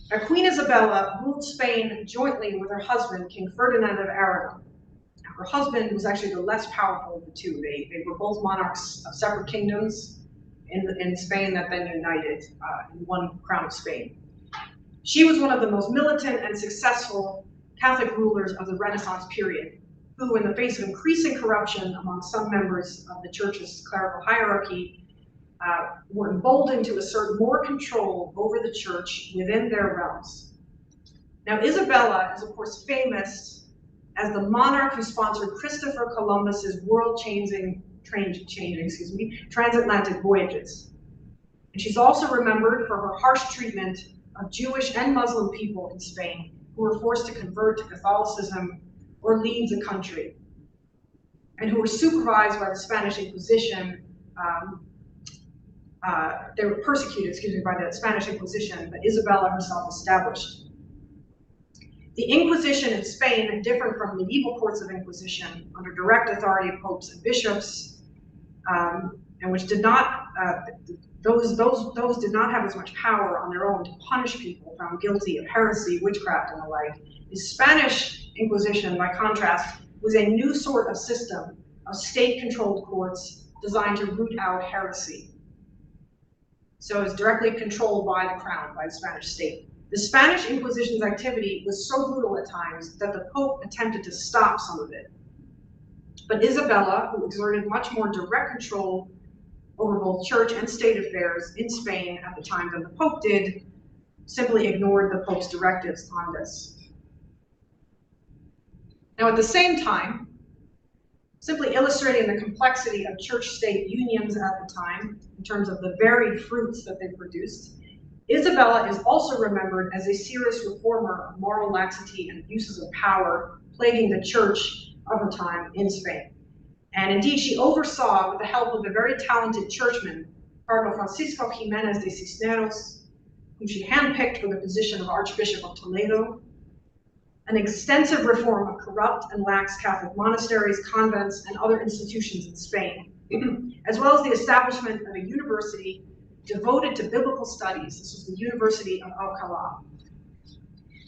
Now, Queen Isabella ruled Spain jointly with her husband, King Ferdinand of Aragon. Now, her husband was actually the less powerful of the two. They were both monarchs of separate kingdoms in Spain that then united in one crown of Spain. She was one of the most militant and successful Catholic rulers of the Renaissance period, who, in the face of increasing corruption among some members of the church's clerical hierarchy, were emboldened to assert more control over the church within their realms. Now, Isabella is, of course, famous as the monarch who sponsored Christopher Columbus's world-changing transatlantic voyages. And she's also remembered for her harsh treatment of Jewish and Muslim people in Spain who were forced to convert to Catholicism or leave the country, and who were supervised by the Spanish Inquisition. They were persecuted, by the Spanish Inquisition that Isabella herself established. The Inquisition in Spain differed from medieval courts of inquisition under direct authority of popes and bishops, and which did not, those did not have as much power on their own to punish people found guilty of heresy, witchcraft, and the like. The Spanish Inquisition, by contrast, was a new sort of system of state-controlled courts designed to root out heresy. So it's directly controlled by the crown, by the Spanish state. The Spanish Inquisition's activity was so brutal at times that the Pope attempted to stop some of it. But Isabella, who exerted much more direct control over both church and state affairs in Spain at the time than the Pope did, simply ignored the Pope's directives on this. Now, at the same time, simply illustrating the complexity of church-state unions at the time in terms of the varied fruits that they produced, Isabella is also remembered as a serious reformer of moral laxity and abuses of power plaguing the church of her time in Spain. And indeed, she oversaw, with the help of a very talented churchman, Cardinal Francisco Jimenez de Cisneros, whom she handpicked for the position of Archbishop of Toledo, an extensive reform of corrupt and lax Catholic monasteries, convents, and other institutions in Spain, as well as the establishment of a university devoted to biblical studies. This was the University of Alcalá.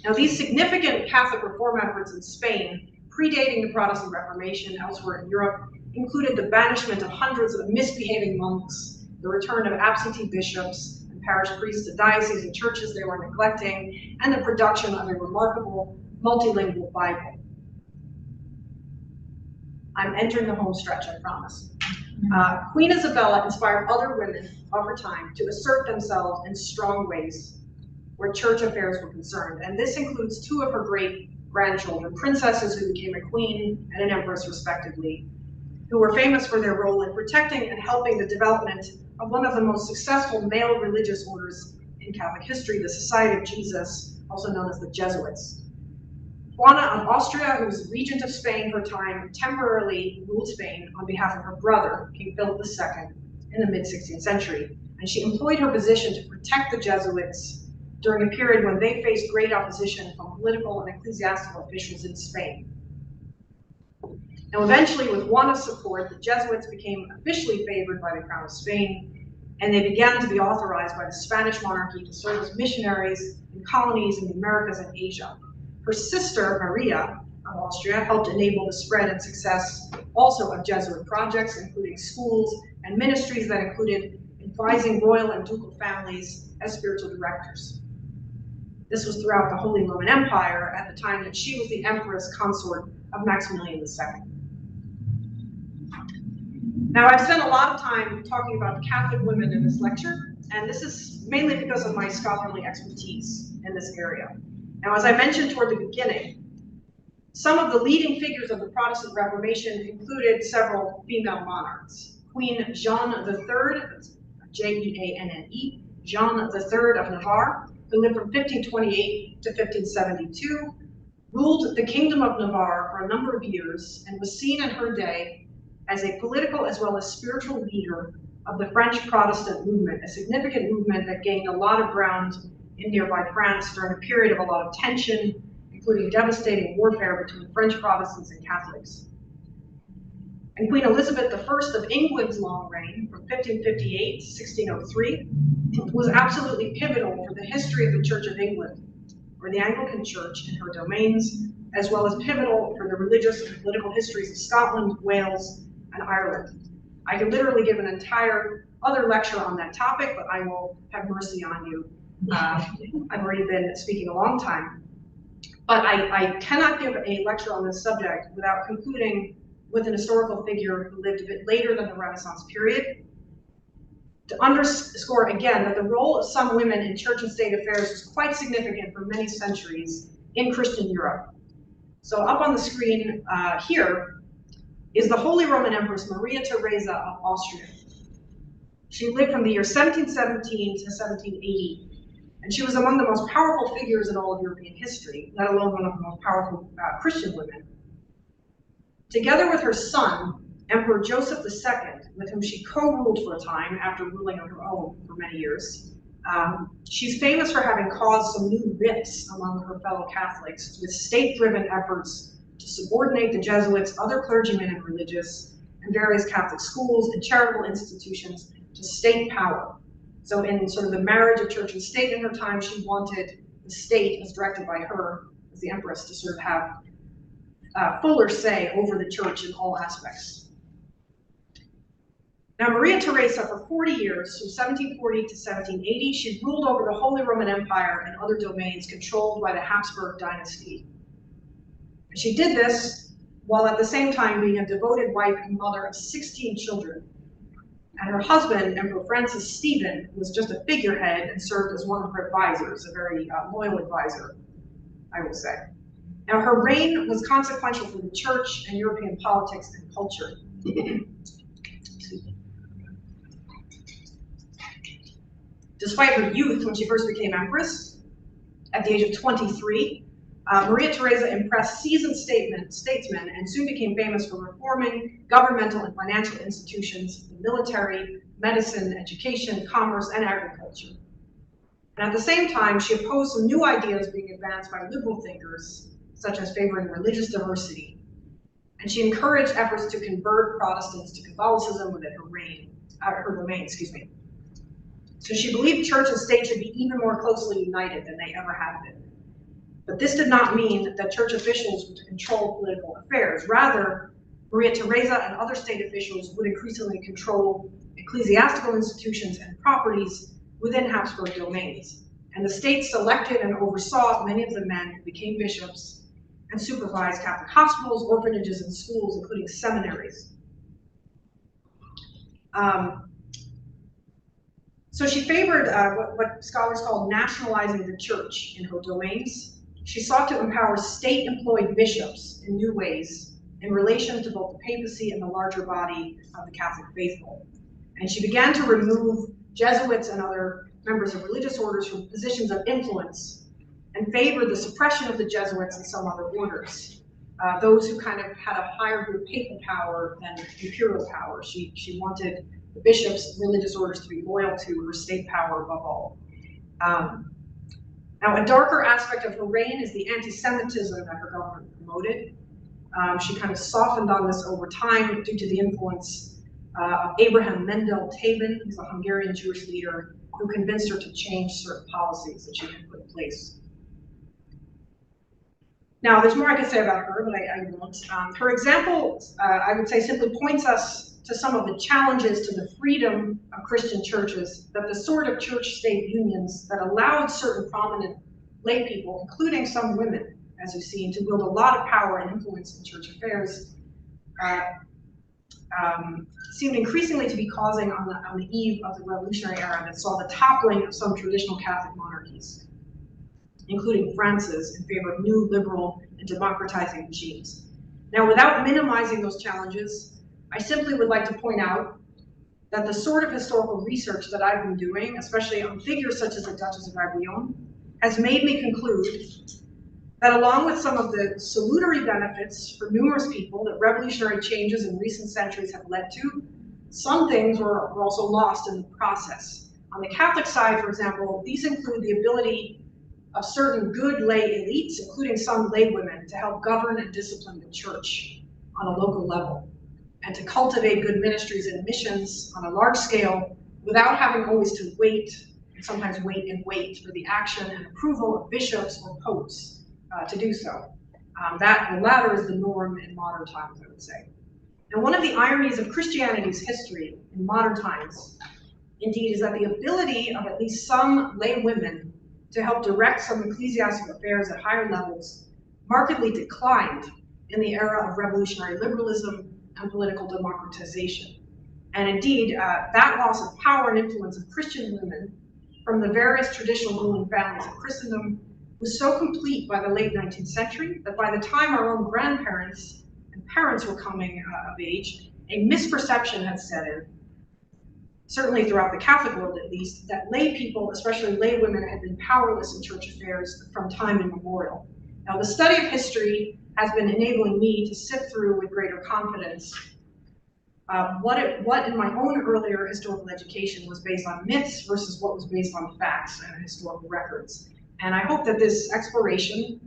Now, these significant Catholic reform efforts in Spain, predating the Protestant Reformation elsewhere in Europe, included the banishment of hundreds of misbehaving monks, the return of absentee bishops and parish priests to dioceses and churches they were neglecting, and the production of a remarkable multilingual Bible. I'm entering the home stretch, I promise. Queen Isabella inspired other women of her time to assert themselves in strong ways where church affairs were concerned, and this includes two of her great-grandchildren, princesses who became a queen and an empress respectively, who were famous for their role in protecting and helping the development of one of the most successful male religious orders in Catholic history, the Society of Jesus, also known as the Jesuits. Juana of Austria, who was regent of Spain for a time, temporarily ruled Spain on behalf of her brother, King Philip II, in the mid-16th century. And she employed her position to protect the Jesuits during a period when they faced great opposition from political and ecclesiastical officials in Spain. Now, eventually, with Juana's support, the Jesuits became officially favored by the Crown of Spain, and they began to be authorized by the Spanish monarchy to serve as missionaries in colonies in the Americas and Asia. Her sister, Maria of Austria, helped enable the spread and success also of Jesuit projects, including schools and ministries that included advising royal and ducal families as spiritual directors. This was throughout the Holy Roman Empire at the time that she was the empress consort of Maximilian II. Now, I've spent a lot of time talking about Catholic women in this lecture, and this is mainly because of my scholarly expertise in this area. Now, as I mentioned toward the beginning, some of the leading figures of the Protestant Reformation included several female monarchs. Queen Jeanne III, Jeanne, Jeanne III of Navarre, who lived from 1528 to 1572, ruled the Kingdom of Navarre for a number of years and was seen in her day as a political as well as spiritual leader of the French Protestant movement, a significant movement that gained a lot of ground in nearby France during a period of a lot of tension, including devastating warfare between French Protestants and Catholics. And Queen Elizabeth I of England's long reign, from 1558 to 1603, was absolutely pivotal for the history of the Church of England, or the Anglican Church and her domains, as well as pivotal for the religious and political histories of Scotland, Wales, and Ireland. I could literally give an entire other lecture on that topic, but I will have mercy on you. I've already been speaking a long time. But I cannot give a lecture on this subject without concluding with an historical figure who lived a bit later than the Renaissance period, to underscore again that the role of some women in church and state affairs was quite significant for many centuries in Christian Europe. So up on the screen here is the Holy Roman Empress Maria Theresa of Austria. She lived from the year 1717 to 1780, and she was among the most powerful figures in all of European history, let alone one of the most powerful Christian women. Together with her son, Emperor Joseph II, with whom she co-ruled for a time after ruling on her own for many years, she's famous for having caused some new rifts among her fellow Catholics with state-driven efforts to subordinate the Jesuits, other clergymen and religious, and various Catholic schools and charitable institutions to state power. So in sort of the marriage of church and state in her time, she wanted the state, as directed by her, as the empress, to sort of have fuller say over the church in all aspects. Now, Maria Theresa, for 40 years, from 1740 to 1780, she ruled over the Holy Roman Empire and other domains controlled by the Habsburg dynasty. She did this while at the same time being a devoted wife and mother of 16 children. And her husband, Emperor Francis Stephen, was just a figurehead and served as one of her advisors, a very loyal advisor, I will say. Now, her reign was consequential for the church and European politics and culture. Despite her youth when she first became empress, at the age of 23, Maria Theresa impressed seasoned statesmen and soon became famous for reforming governmental and financial institutions, the military, medicine, education, commerce, and agriculture. And at the same time, she opposed some new ideas being advanced by liberal thinkers, such as favoring religious diversity. And she encouraged efforts to convert Protestants to Catholicism within her domain. So she believed church and state should be even more closely united than they ever have been. But this did not mean that church officials would control political affairs. Rather, Maria Theresa and other state officials would increasingly control ecclesiastical institutions and properties within Habsburg domains. And the state selected and oversaw many of the men who became bishops and supervised Catholic hospitals, orphanages, and schools, including seminaries. So she favored what scholars call nationalizing the church in her domains. She sought to empower state-employed bishops in new ways in relation to both the papacy and the larger body of the Catholic faithful. And she began to remove Jesuits and other members of religious orders from positions of influence and favored the suppression of the Jesuits and some other orders, those who kind of had a higher degree of papal power than imperial power. She wanted the bishops and religious orders to be loyal to her state power above all. Now, a darker aspect of her reign is the anti-Semitism that her government promoted. She kind of softened on this over time due to the influence of Abraham Mendel Taban, who's a Hungarian Jewish leader, who convinced her to change certain policies that she had put in place. Now, there's more I could say about her, but I won't. Her example, I would say, simply points us to some of the challenges to the freedom of Christian churches that the sort of church-state unions that allowed certain prominent lay people, including some women, as you've seen, to wield a lot of power and influence in church affairs, seemed increasingly to be causing on the eve of the Revolutionary era that saw the toppling of some traditional Catholic monarchies, including France's, in favor of new liberal and democratizing regimes. Now, without minimizing those challenges, I simply would like to point out that the sort of historical research that I've been doing, especially on figures such as the Duchess of Aiguillon, has made me conclude that along with some of the salutary benefits for numerous people that revolutionary changes in recent centuries have led to, some things were also lost in the process. On the Catholic side, for example, these include the ability of certain good lay elites, including some lay women, to help govern and discipline the church on a local level, and to cultivate good ministries and missions on a large scale without having always to wait, and sometimes wait for the action and approval of bishops or popes to do so. The latter is the norm in modern times, I would say. And one of the ironies of Christianity's history in modern times, indeed, is that the ability of at least some lay women to help direct some ecclesiastical affairs at higher levels markedly declined in the era of revolutionary liberalism and political democratization. And indeed, that loss of power and influence of Christian women from the various traditional ruling families of Christendom was so complete by the late 19th century that by the time our own grandparents and parents were coming of age, a misperception had set in, certainly throughout the Catholic world at least, that lay people, especially lay women, had been powerless in church affairs from time immemorial. Now, the study of history has been enabling me to sift through with greater confidence what in my own earlier historical education was based on myths versus what was based on facts and historical records. And I hope that this exploration,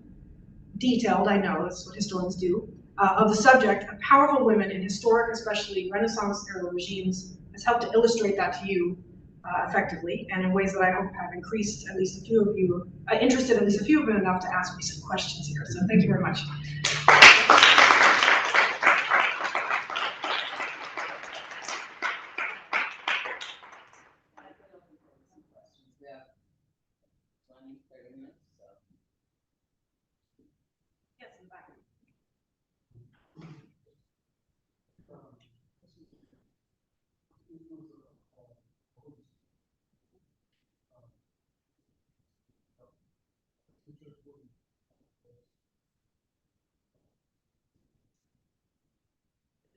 detailed, I know, that's what historians do, of the subject of powerful women in historic, especially Renaissance-era regimes, has helped to illustrate that to you effectively, and in ways that I hope have increased at least a few of you, interested at least a few of you enough to ask me some questions here. So thank you very much. Yes, in the back.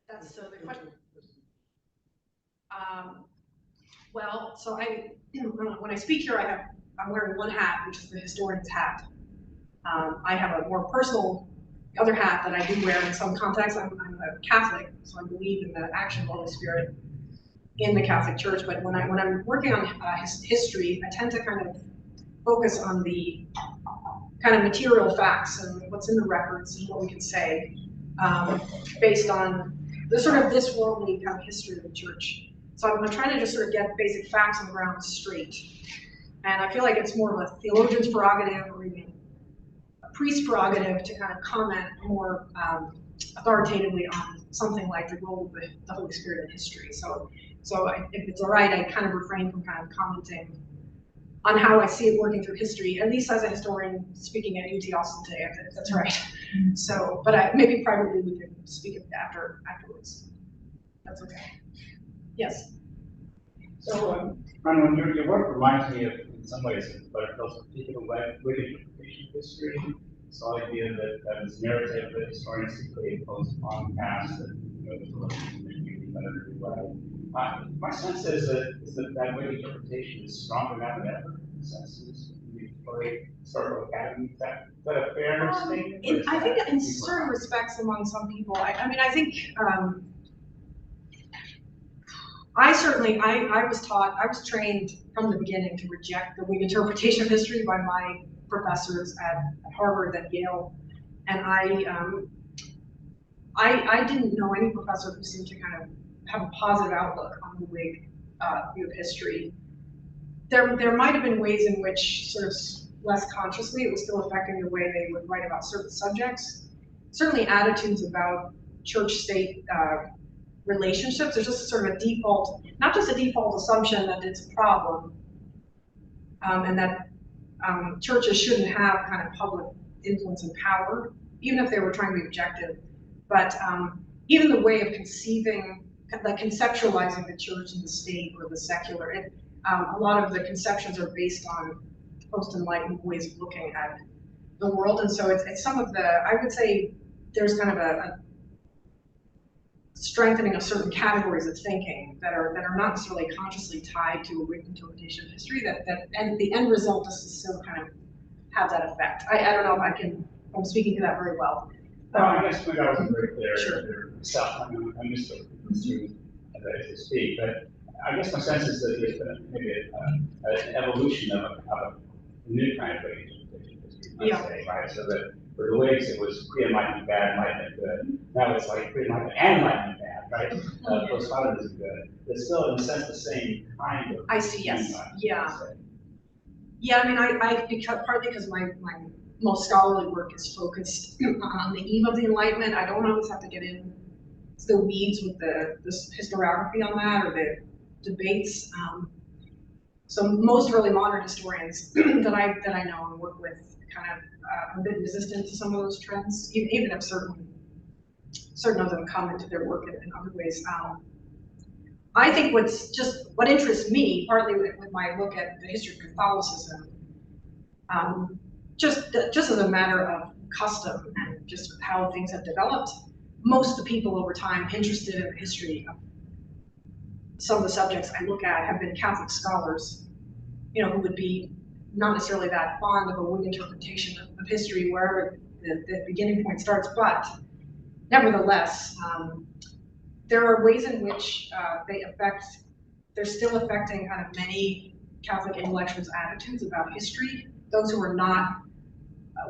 That's so the question. Well, so when I speak here, I'm wearing one hat, which is the historian's hat. I have a more personal other hat that I do wear in some contexts. I'm a Catholic, so I believe in the action of the Holy Spirit in the Catholic Church. But when I'm working on history, I tend to kind of focus on the kind of material facts and what's in the records and what we can say based on the sort of this worldly kind of history of the church. So I'm trying to just sort of get basic facts on the ground straight. And I feel like it's more of a theologian's prerogative or even a priest's prerogative to kind of comment more authoritatively on something like the role of the Holy Spirit in history. So if it's all right, I kind of refrain from kind of commenting on how I see it working through history, at least as a historian speaking at UT Austin today, if that's right. So, but maybe privately we can speak afterwards. That's okay. Yes. So, Manuel, your work reminds me of, in some ways, what it feels particular with interpretation of history. This idea that this narrative that historians typically impose upon the past, that the sort of better way. My sense is that way of interpretation is stronger now than ever. Senses, historical academy. Is that a fair statement? I think in certain respects, among some people, I mean, I think. I was trained from the beginning to reject the Whig interpretation of history by my professors at Harvard and Yale, and I didn't know any professor who seemed to kind of have a positive outlook on the Whig view of history. There might have been ways in which, sort of less consciously, it was still affecting the way they would write about certain subjects. Certainly attitudes about church-state relationships. There's just sort of a default, not just a default assumption that it's a problem, and that churches shouldn't have kind of public influence and power, even if they were trying to be objective. But even the way of conceiving, like conceptualizing the church and the state or the secular, a lot of the conceptions are based on post-enlightenment ways of looking at the world. And so it's some of the, I would say there's kind of a strengthening of certain categories of thinking that are not necessarily consciously tied to a Whig interpretation of history, and the end result is still kind of have that effect. I don't know if I'm speaking to that very well. I guess maybe I wasn't very clear. Sure. I missed it as I speak, but I guess my sense is that there's been maybe an evolution of a new kind of Whig interpretation of history, you might say, right? So that for the Whigs, it was pre-Enlightenment bad, Enlightenment good. Now it's like pre-Enlightenment and Enlightenment bad, right? Postmodernism good. It's still, in a sense, the same kind of. I see, yes. Yeah. Yeah, I mean, I partly because my most scholarly work is focused on the eve of the Enlightenment. I don't always have to get in the weeds with the historiography on that or the debates. So most early modern historians that I know and work with kind of are a bit resistant to some of those trends, even if certain of them come into their work in other ways. I think what interests me, partly with my look at the history of Catholicism, just as a matter of custom and just how things have developed, most of the people over time interested in the history of some of the subjects I look at have been Catholic scholars, who would be not necessarily that fond of a Whig interpretation of history wherever the beginning point starts, but nevertheless, there are ways in which they're still affecting kind of many Catholic intellectuals' attitudes about history, those who are not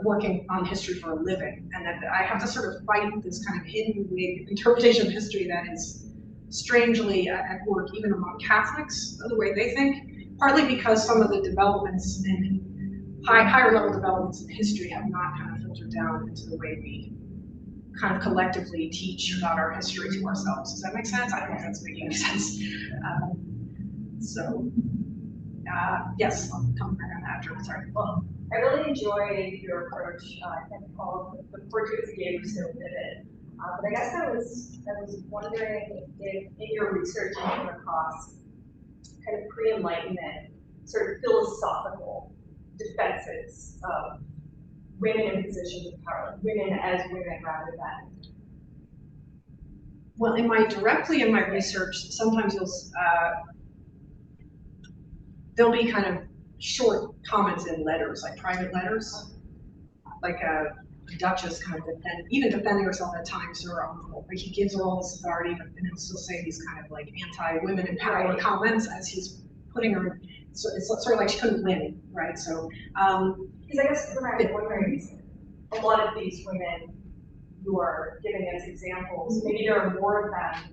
working on history for a living. And that I have to sort of fight this kind of hidden Whig interpretation of history that is strangely at work even among Catholics, the way they think, partly because some of the developments and higher level developments in history have not kind of filtered down into the way we kind of collectively teach about our history to ourselves. Does that make sense? I don't know if that's making any sense. Yes, I'll come back on that after. Sorry. Well, I really enjoyed your approach. I think all the portraits you gave were so vivid. But I guess I was wondering if in your research you came across kind of pre-Enlightenment sort of philosophical defenses of women in positions of power, women as women rather than. Well, directly in my research, sometimes there'll be kind of short comments in letters, like private letters, like a duchess kind of defending herself at times to her uncle. Like he gives her all this authority, but then he'll still say these kind of like anti-women in power comments as he's putting her. So it's sort of like she couldn't win, right? So, because I guess what I'm wondering is, a lot of these women who are giving us examples, maybe there are more of them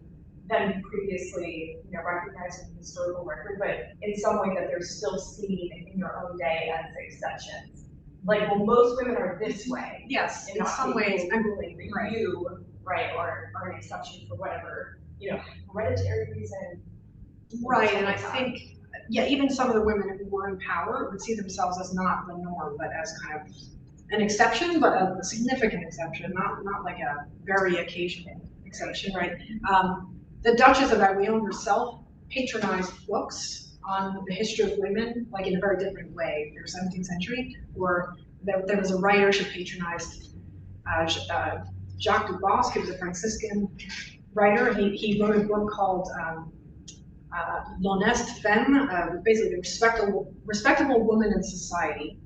than previously, recognized in the historical record, but in some way that they're still seen in your own day as exceptions. Like, well, most women are this way. Yes, in some ways, I'm willing that right. You, right, are an exception for whatever, hereditary reason. Right, and I think, even some of the women who were in power would see themselves as not the norm, but as kind of an exception, but a significant exception, not like a very occasional exception, right? The Duchess of Aguillon herself patronized books on the history of women, like in a very different way, in the 17th century, where there was a writer she patronized, Jacques du Bosc, who was a Franciscan writer. He wrote a book called L'Honnête Femme, basically the respectable woman in society.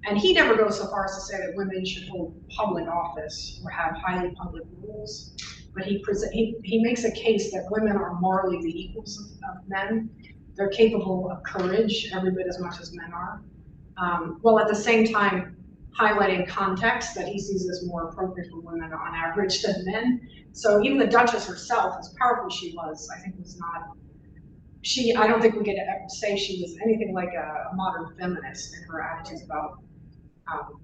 And he never goes so far as to say that women should hold public office or have highly public roles, but he makes a case that women are morally the equals of men. They're capable of courage every bit as much as men are, while at the same time highlighting context that he sees as more appropriate for women on average than men. So even the Duchess herself, as powerful as she was, I think was not, I don't think we could ever say she was anything like a modern feminist in her attitudes about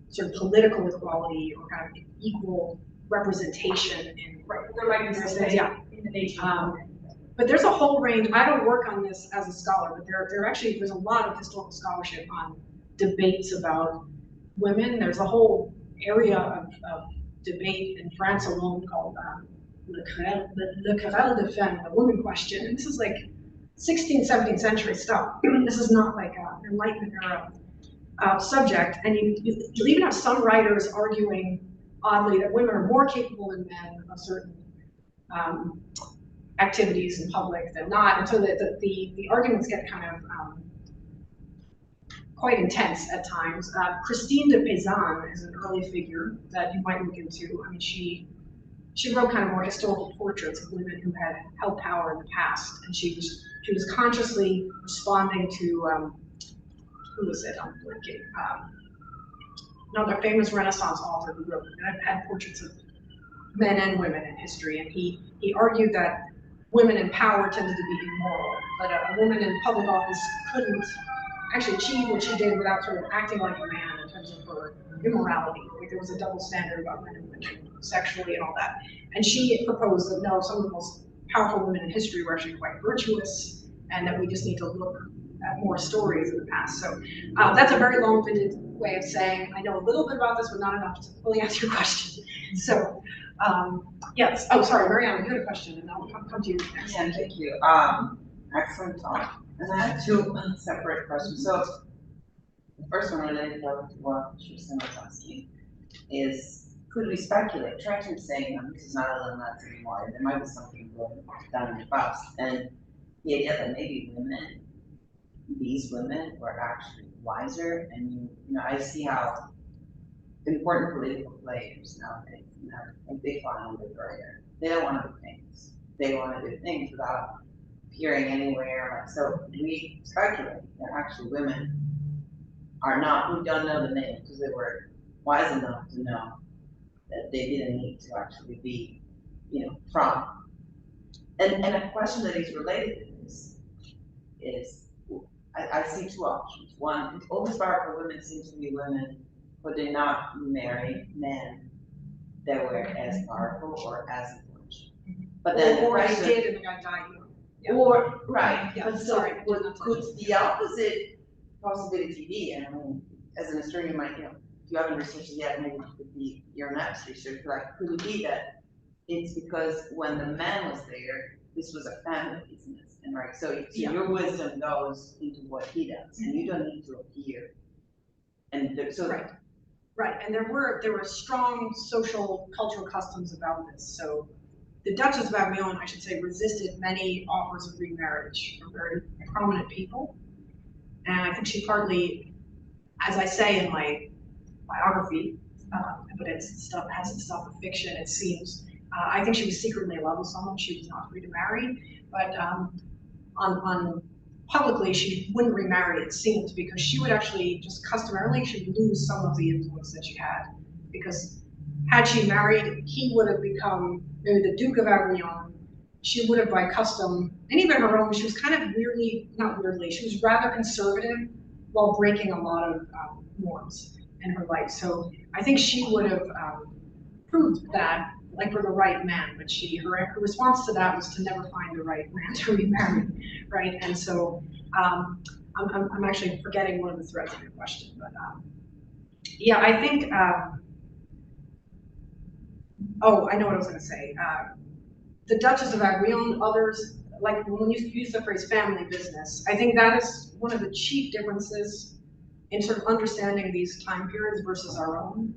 sort of political equality or kind of equal representation in there might be something in the nature of women. But there's a whole range. I don't work on this as a scholar, but there's a lot of historical scholarship on debates about women. There's a whole area of debate in France alone called Le Querelle de Femme, the woman question. And this is like 16th, 17th century stuff. This is not like an Enlightenment era subject. And you even have some writers arguing, oddly, that women are more capable than men of certain activities in public than not. And so the arguments get kind of quite intense at times. Christine de Pizan is an early figure that you might look into. I mean, she wrote kind of more historical portraits of women who had held power in the past, and she was consciously responding to who was it? I'm blanking. Another famous Renaissance author who wrote and had portraits of men and women in history, and he argued that women in power tended to be immoral, that a woman in public office couldn't actually achieve what she did without sort of acting like a man in terms of her immorality. Like there was a double standard about men and women sexually and all that. And she proposed that no, some of the most powerful women in history were actually quite virtuous, and that we just need to look at more stories in the past. So that's a very long-winded way of saying I know a little bit about this, but not enough to fully answer your question. So yes. Oh, sorry, Mariana, you had a question, and I'll come to you next. Yeah, thank you. Excellent talk. And I have two separate questions. So the first one related to what Tristan was asking is, could we speculate? Trenton was saying this is not a little nuts anymore. There might be something going down in the past. And the idea that maybe these women were actually wiser. And you know, I see how important political players nowadays, like they fly on the career. They don't want to do things. They want to do things without appearing anywhere. Like, so we speculate that actually women are not, who don't know the name because they were wise enough to know that they didn't need to actually be, you know, from. And a question that is related to this is, I see two options. One, always powerful women seem to be women who did not marry men that were as powerful or as influential. But then or the they question, did and the guy died. Yeah. or right, Yeah, but sorry, so could the opposite possibility be? And I mean, as an historian, you might, you know, if you haven't researched it yet, maybe it could be your next research. Like, could it be that it's because when the man was there, this was a family business, and right, so Yeah. your wisdom goes into what he does, and you don't need to appear. And so Right. Right, and there were strong social cultural customs about this. So the Duchess of Avignon, I should say, resisted many offers of remarriage from very prominent people. And I think she partly, as I say in my biography, but it's stuff has the stuff of fiction, it seems. I think she was secretly in love with someone she was not free to marry, but on publicly she wouldn't remarry, it seems, because she would actually just customarily she would lose some of the influence that she had, because had she married, he would have become maybe the Duke of Avignon. She would have, by custom, and even her own, she was kind of not weirdly, she was rather conservative while breaking a lot of norms in her life. So I think she would have proved that, like, for the right man, but her response to that was to never find the right man to remarry, right? And so I'm actually forgetting one of the threads of your question, but yeah, I think, oh, I know what I was gonna say. The Duchess of Avignon, others, like when you use the phrase family business, I think that is one of the chief differences in sort of understanding these time periods versus our own.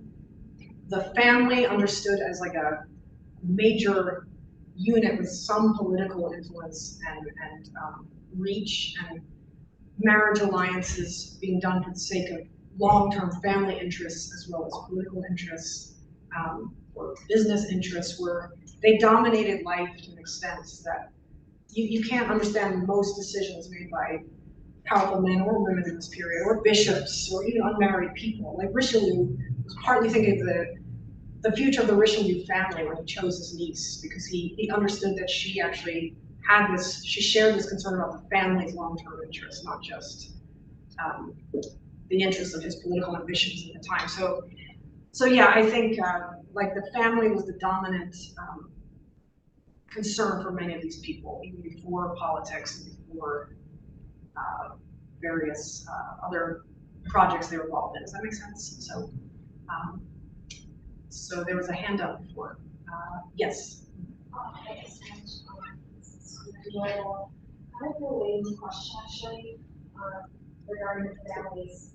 The family understood as like a major unit with some political influence and reach, and marriage alliances being done for the sake of long-term family interests as well as political interests or business interests, where they dominated life to an extent that you can't understand most decisions made by powerful men or women in this period, or bishops, or even unmarried people. Like Richelieu was partly thinking of the future of the Richelieu family when he chose his niece, because he understood that she actually had this, she shared this concern about the family's long-term interests, not just the interests of his political ambitions at the time. So yeah, I think like the family was the dominant concern for many of these people, even before politics and before various other projects they were involved in. Does that make sense? So there was a hand up before. Yes. I guess kind of related question actually regarding families.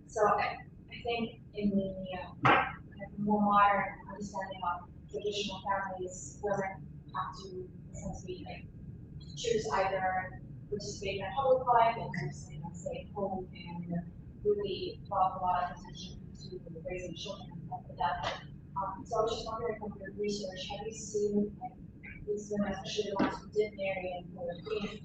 So I think in the kind of more modern understanding of traditional families, women have to essentially like choose either participate in public life or stay at home and really brought a lot of attention to raising children after that. So I was just wondering from your research, have you seen like, these women, especially the ones who did marry and who were queens,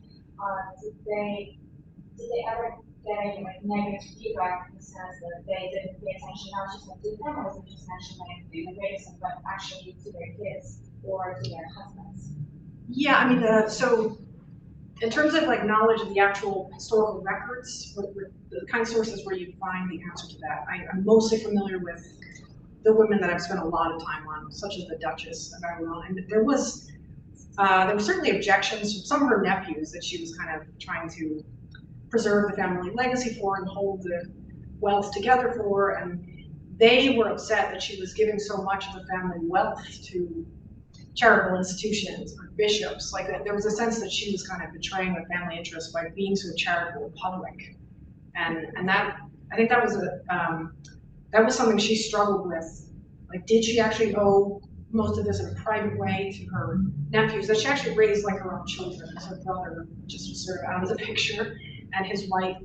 did they ever get any like negative feedback in the sense that they didn't pay attention not just like to them, or was it just mentioned like they were raising, but actually to their kids or to their husbands? Yeah, I mean, so in terms of like knowledge of the actual historical records, with the kind of sources where you find the answer to that, I'm mostly familiar with the women that I've spent a lot of time on, such as the Duchess of Aguillon, and there were certainly objections from some of her nephews that she was kind of trying to preserve the family legacy for and hold the wealth together for, and they were upset that she was giving so much of the family wealth to charitable institutions or bishops. Like there was a sense that she was kind of betraying the family interest by being so charitable in public, and that I think that was something she struggled with. Like, did she actually owe most of this in a private way to her nephews? That she actually raised like her own children. Her brother just was sort of out of the picture, and his wife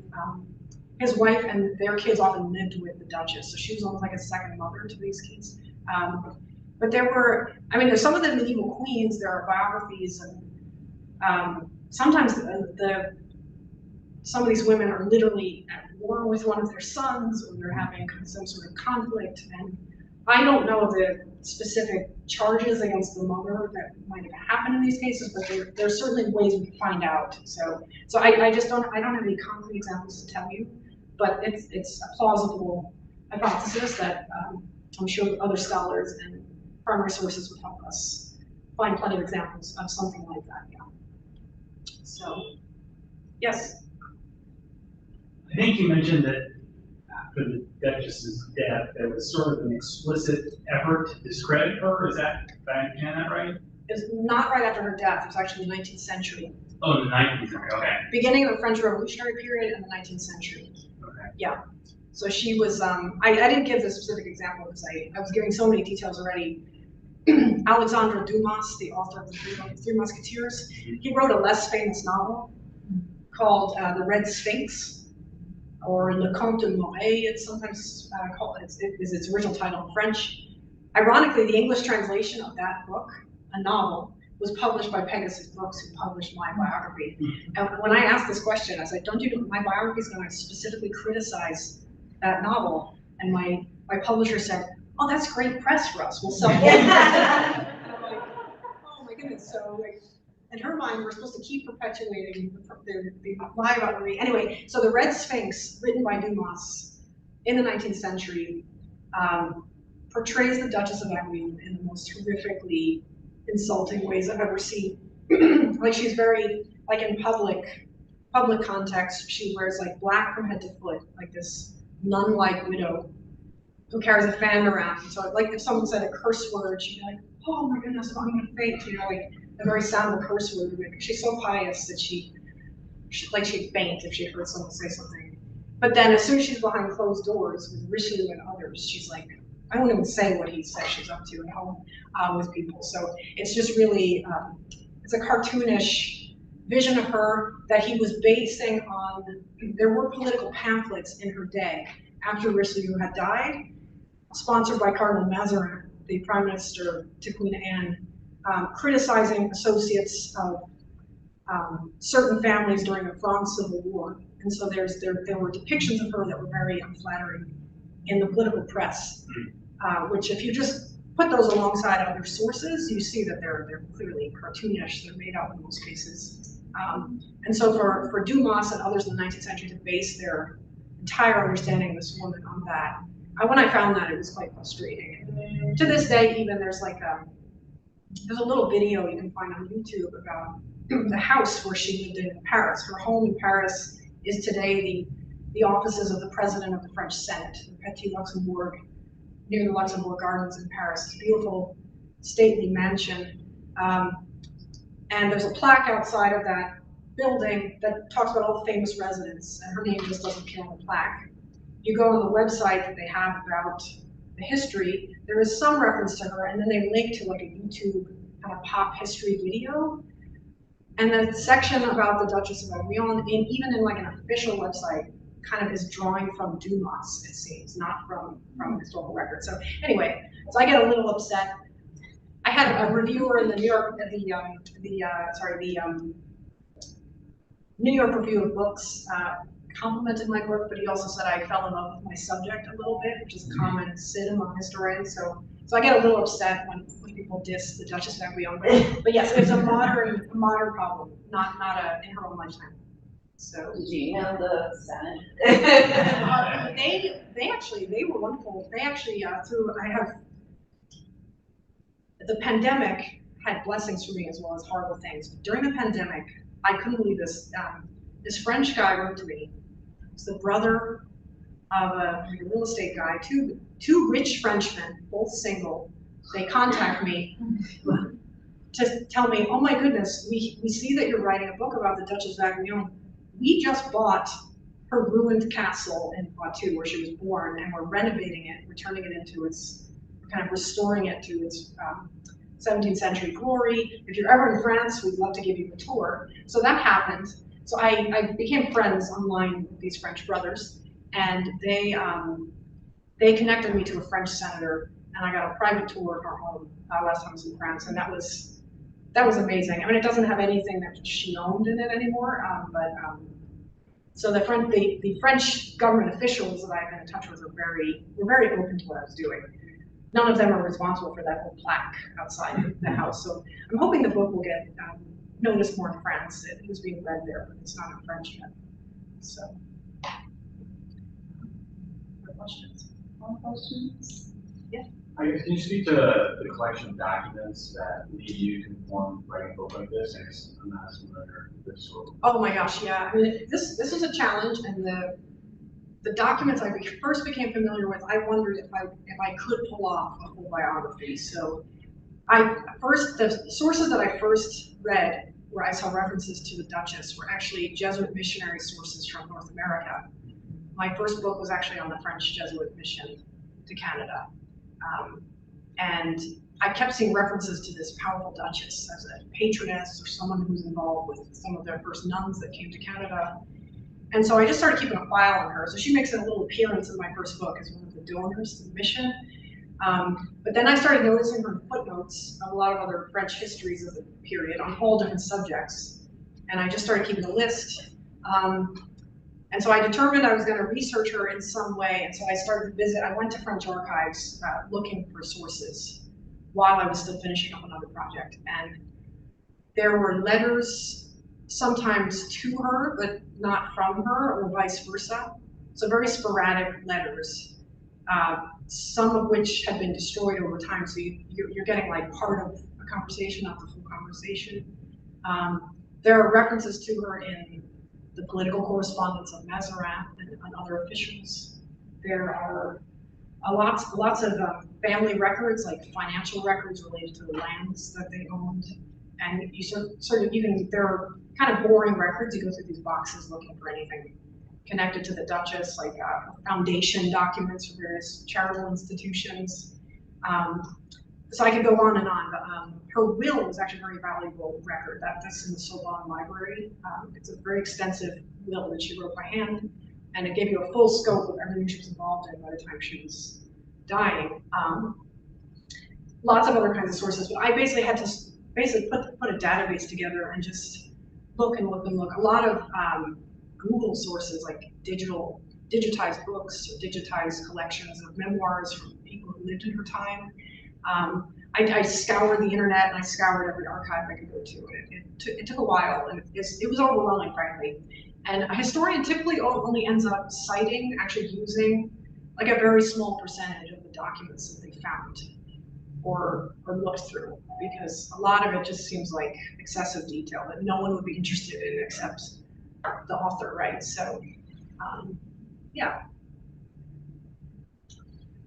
and their kids often lived with the Duchess, so she was almost like a second mother to these kids. But there's some of the medieval queens, there are biographies, and sometimes some of these women are literally at war with one of their sons, or they're having some sort of conflict, and I don't know the specific charges against the mother that might have happened in these cases, but there's certainly ways we can find out. So I don't have any concrete examples to tell you, but it's a plausible hypothesis that I'm sure other scholars and primary sources would help us find plenty of examples of something like that, yeah. So, yes? I think you mentioned that after the Duchess's death, there was sort of an explicit effort to discredit her. Did I understand that right? It's not right after her death. It was actually the 19th century. Oh, the 19th century, okay. Beginning of the French Revolutionary period and the 19th century. Okay. Yeah. So she was, I didn't give the specific example because I was giving so many details already. Alexandre Dumas, the author of the Three Musketeers, he wrote a less famous novel called The Red Sphinx, or Le Comte de Moray, it's sometimes called, is its original title in French. Ironically, the English translation of that book, a novel, was published by Pegasus Books, who published my biography. And when I asked this question, I said, don't you know my biography is going to specifically criticize that novel? And my publisher said, oh, that's great press for us, we'll sell it. And I'm like, oh my goodness, so like, in her mind, we're supposed to keep perpetuating the lie about Marie. Anyway, so The Red Sphinx, written by Dumas in the 19th century, portrays the Duchess of Aguillon in the most horrifically insulting ways I've ever seen. Like, she's very, like in public context, she wears like black from head to foot, like this nun-like widow who carries a fan around. So like if someone said a curse word, she'd be like, oh my goodness, I'm gonna faint, you know, like the very sound of a curse word. She's so pious that she'd faint if she heard someone say something. But then as soon as she's behind closed doors with Richelieu and others, she's like, I won't even say what he says she's up to at home with people. So it's just really, it's a cartoonish vision of her that he was basing on, there were political pamphlets in her day after Richelieu had died, sponsored by Cardinal Mazarin, the Prime Minister to Queen Anne, criticizing associates of certain families during the French Civil War. And so there were depictions of her that were very unflattering in the political press, which if you just put those alongside other sources, you see that they're clearly cartoonish, they're made up in most cases. And so for Dumas and others in the 19th century to base their entire understanding of this woman on that, when I found that, it was quite frustrating. And to this day, even there's a little video you can find on YouTube about the house where she lived in Paris. Her home in Paris is today the offices of the president of the French Senate, the Petit Luxembourg, near the Luxembourg Gardens in Paris. It's a beautiful, stately mansion. And there's a plaque outside of that building that talks about all the famous residents, and her name just doesn't appear on the plaque. You go on the website that they have about the history, there is some reference to her, and then they link to like a YouTube kind of pop history video. And the section about the Duchess of Aguillon, even in like an official website, kind of is drawing from Dumas, it seems, not from historical records. So anyway, so I get a little upset. I had a reviewer in the New York, New York Review of Books complimented my work, but he also said I fell in love with my subject a little bit, which is a common sin among historians. So I get a little upset when people diss the Duchess of Angoulême. But yes, it's a modern problem, not in her own lifetime. So Did you email the Senate? they were wonderful. They actually the pandemic had blessings for me as well as horrible things. During the pandemic, I couldn't believe this. This French guy wrote to me. He's the brother of a real estate guy, two rich Frenchmen, both single. They contact me to tell me, oh my goodness, we see that you're writing a book about the Duchess of Angoulême. We just bought her ruined castle in Poitou where she was born, and we're renovating it, returning it into its, kind of restoring it to its 17th century glory. If you're ever in France, we'd love to give you a tour. So that happened. So I became friends online with these French brothers, and they connected me to a French senator, and I got a private tour of her home last time I was in France, and that was amazing. I mean, it doesn't have anything that she owned in it anymore, so the French government officials that I've been in touch with were very open to what I was doing. None of them are responsible for that whole plaque outside the house. So I'm hoping the book will get noticed more in France. It was being read there, but it's not in French yet. So, other questions? More questions? Can you speak to the collection of documents that lead you to form writing a book like this? And I'm not as familiar with this sort of. Oh my gosh, yeah. I mean, this was a challenge, and the documents I first became familiar with, I wondered if I could pull off a whole biography. So the sources that I first read where I saw references to the Duchess were actually Jesuit missionary sources from North America. My first book was actually on the French Jesuit mission to Canada. And I kept seeing references to this powerful Duchess as a patroness or someone who's involved with some of their first nuns that came to Canada. And so I just started keeping a file on her. So she makes a little appearance in my first book as one of the donors to the mission. But then I started noticing her footnotes of a lot of other French histories of the period on all different subjects. And I just started keeping a list. And so I determined I was going to research her in some way. And so I started to visit. I went to French archives looking for sources while I was still finishing up another project. And there were letters sometimes to her, but not from her, or vice versa. So very sporadic letters, some of which had been destroyed over time. So you're getting like part of a conversation, not the full conversation. There are references to her in the political correspondence of Mazarin and other officials. There are lots of family records, like financial records related to the lands that they owned. And you there are kind of boring records. You go through these boxes looking for anything connected to the Duchess, like foundation documents for various charitable institutions. So I could go on and on, but her will was actually a very valuable record. That's in the Sorbonne Library. It's a very extensive will that she wrote by hand, and it gave you a full scope of everything she was involved in by the time she was dying. Lots of other kinds of sources, but I basically had to put a database together and just look and look and look. A lot of Google sources, like digitized books or digitized collections of memoirs from people who lived in her time. I scoured the internet and I scoured every archive I could go to. It took a while, and it was overwhelming, frankly. And a historian typically only ends up citing, actually using, like a very small percentage of the documents that they found or looked through, because a lot of it just seems like excessive detail that no one would be interested in except the author, right? So, yeah.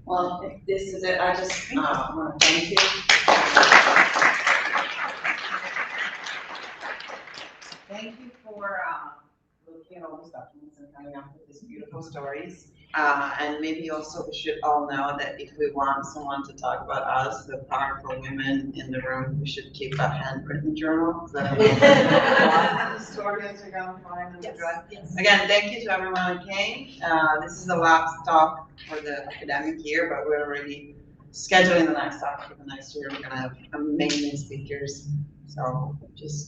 Well, if this is it, I just want to thank you. Thank you for looking at all these documents and coming up with these beautiful stories. And maybe also we should all know that if we want someone to talk about us, the powerful women in the room, we should keep a handwritten journal. So that we can historian Mr. Gallifine and Yes, Joanne. yes. Again, thank you to everyone who came. This is the last talk for the academic year, but we're already scheduling the next talk for the next year. We're gonna have amazing speakers. So just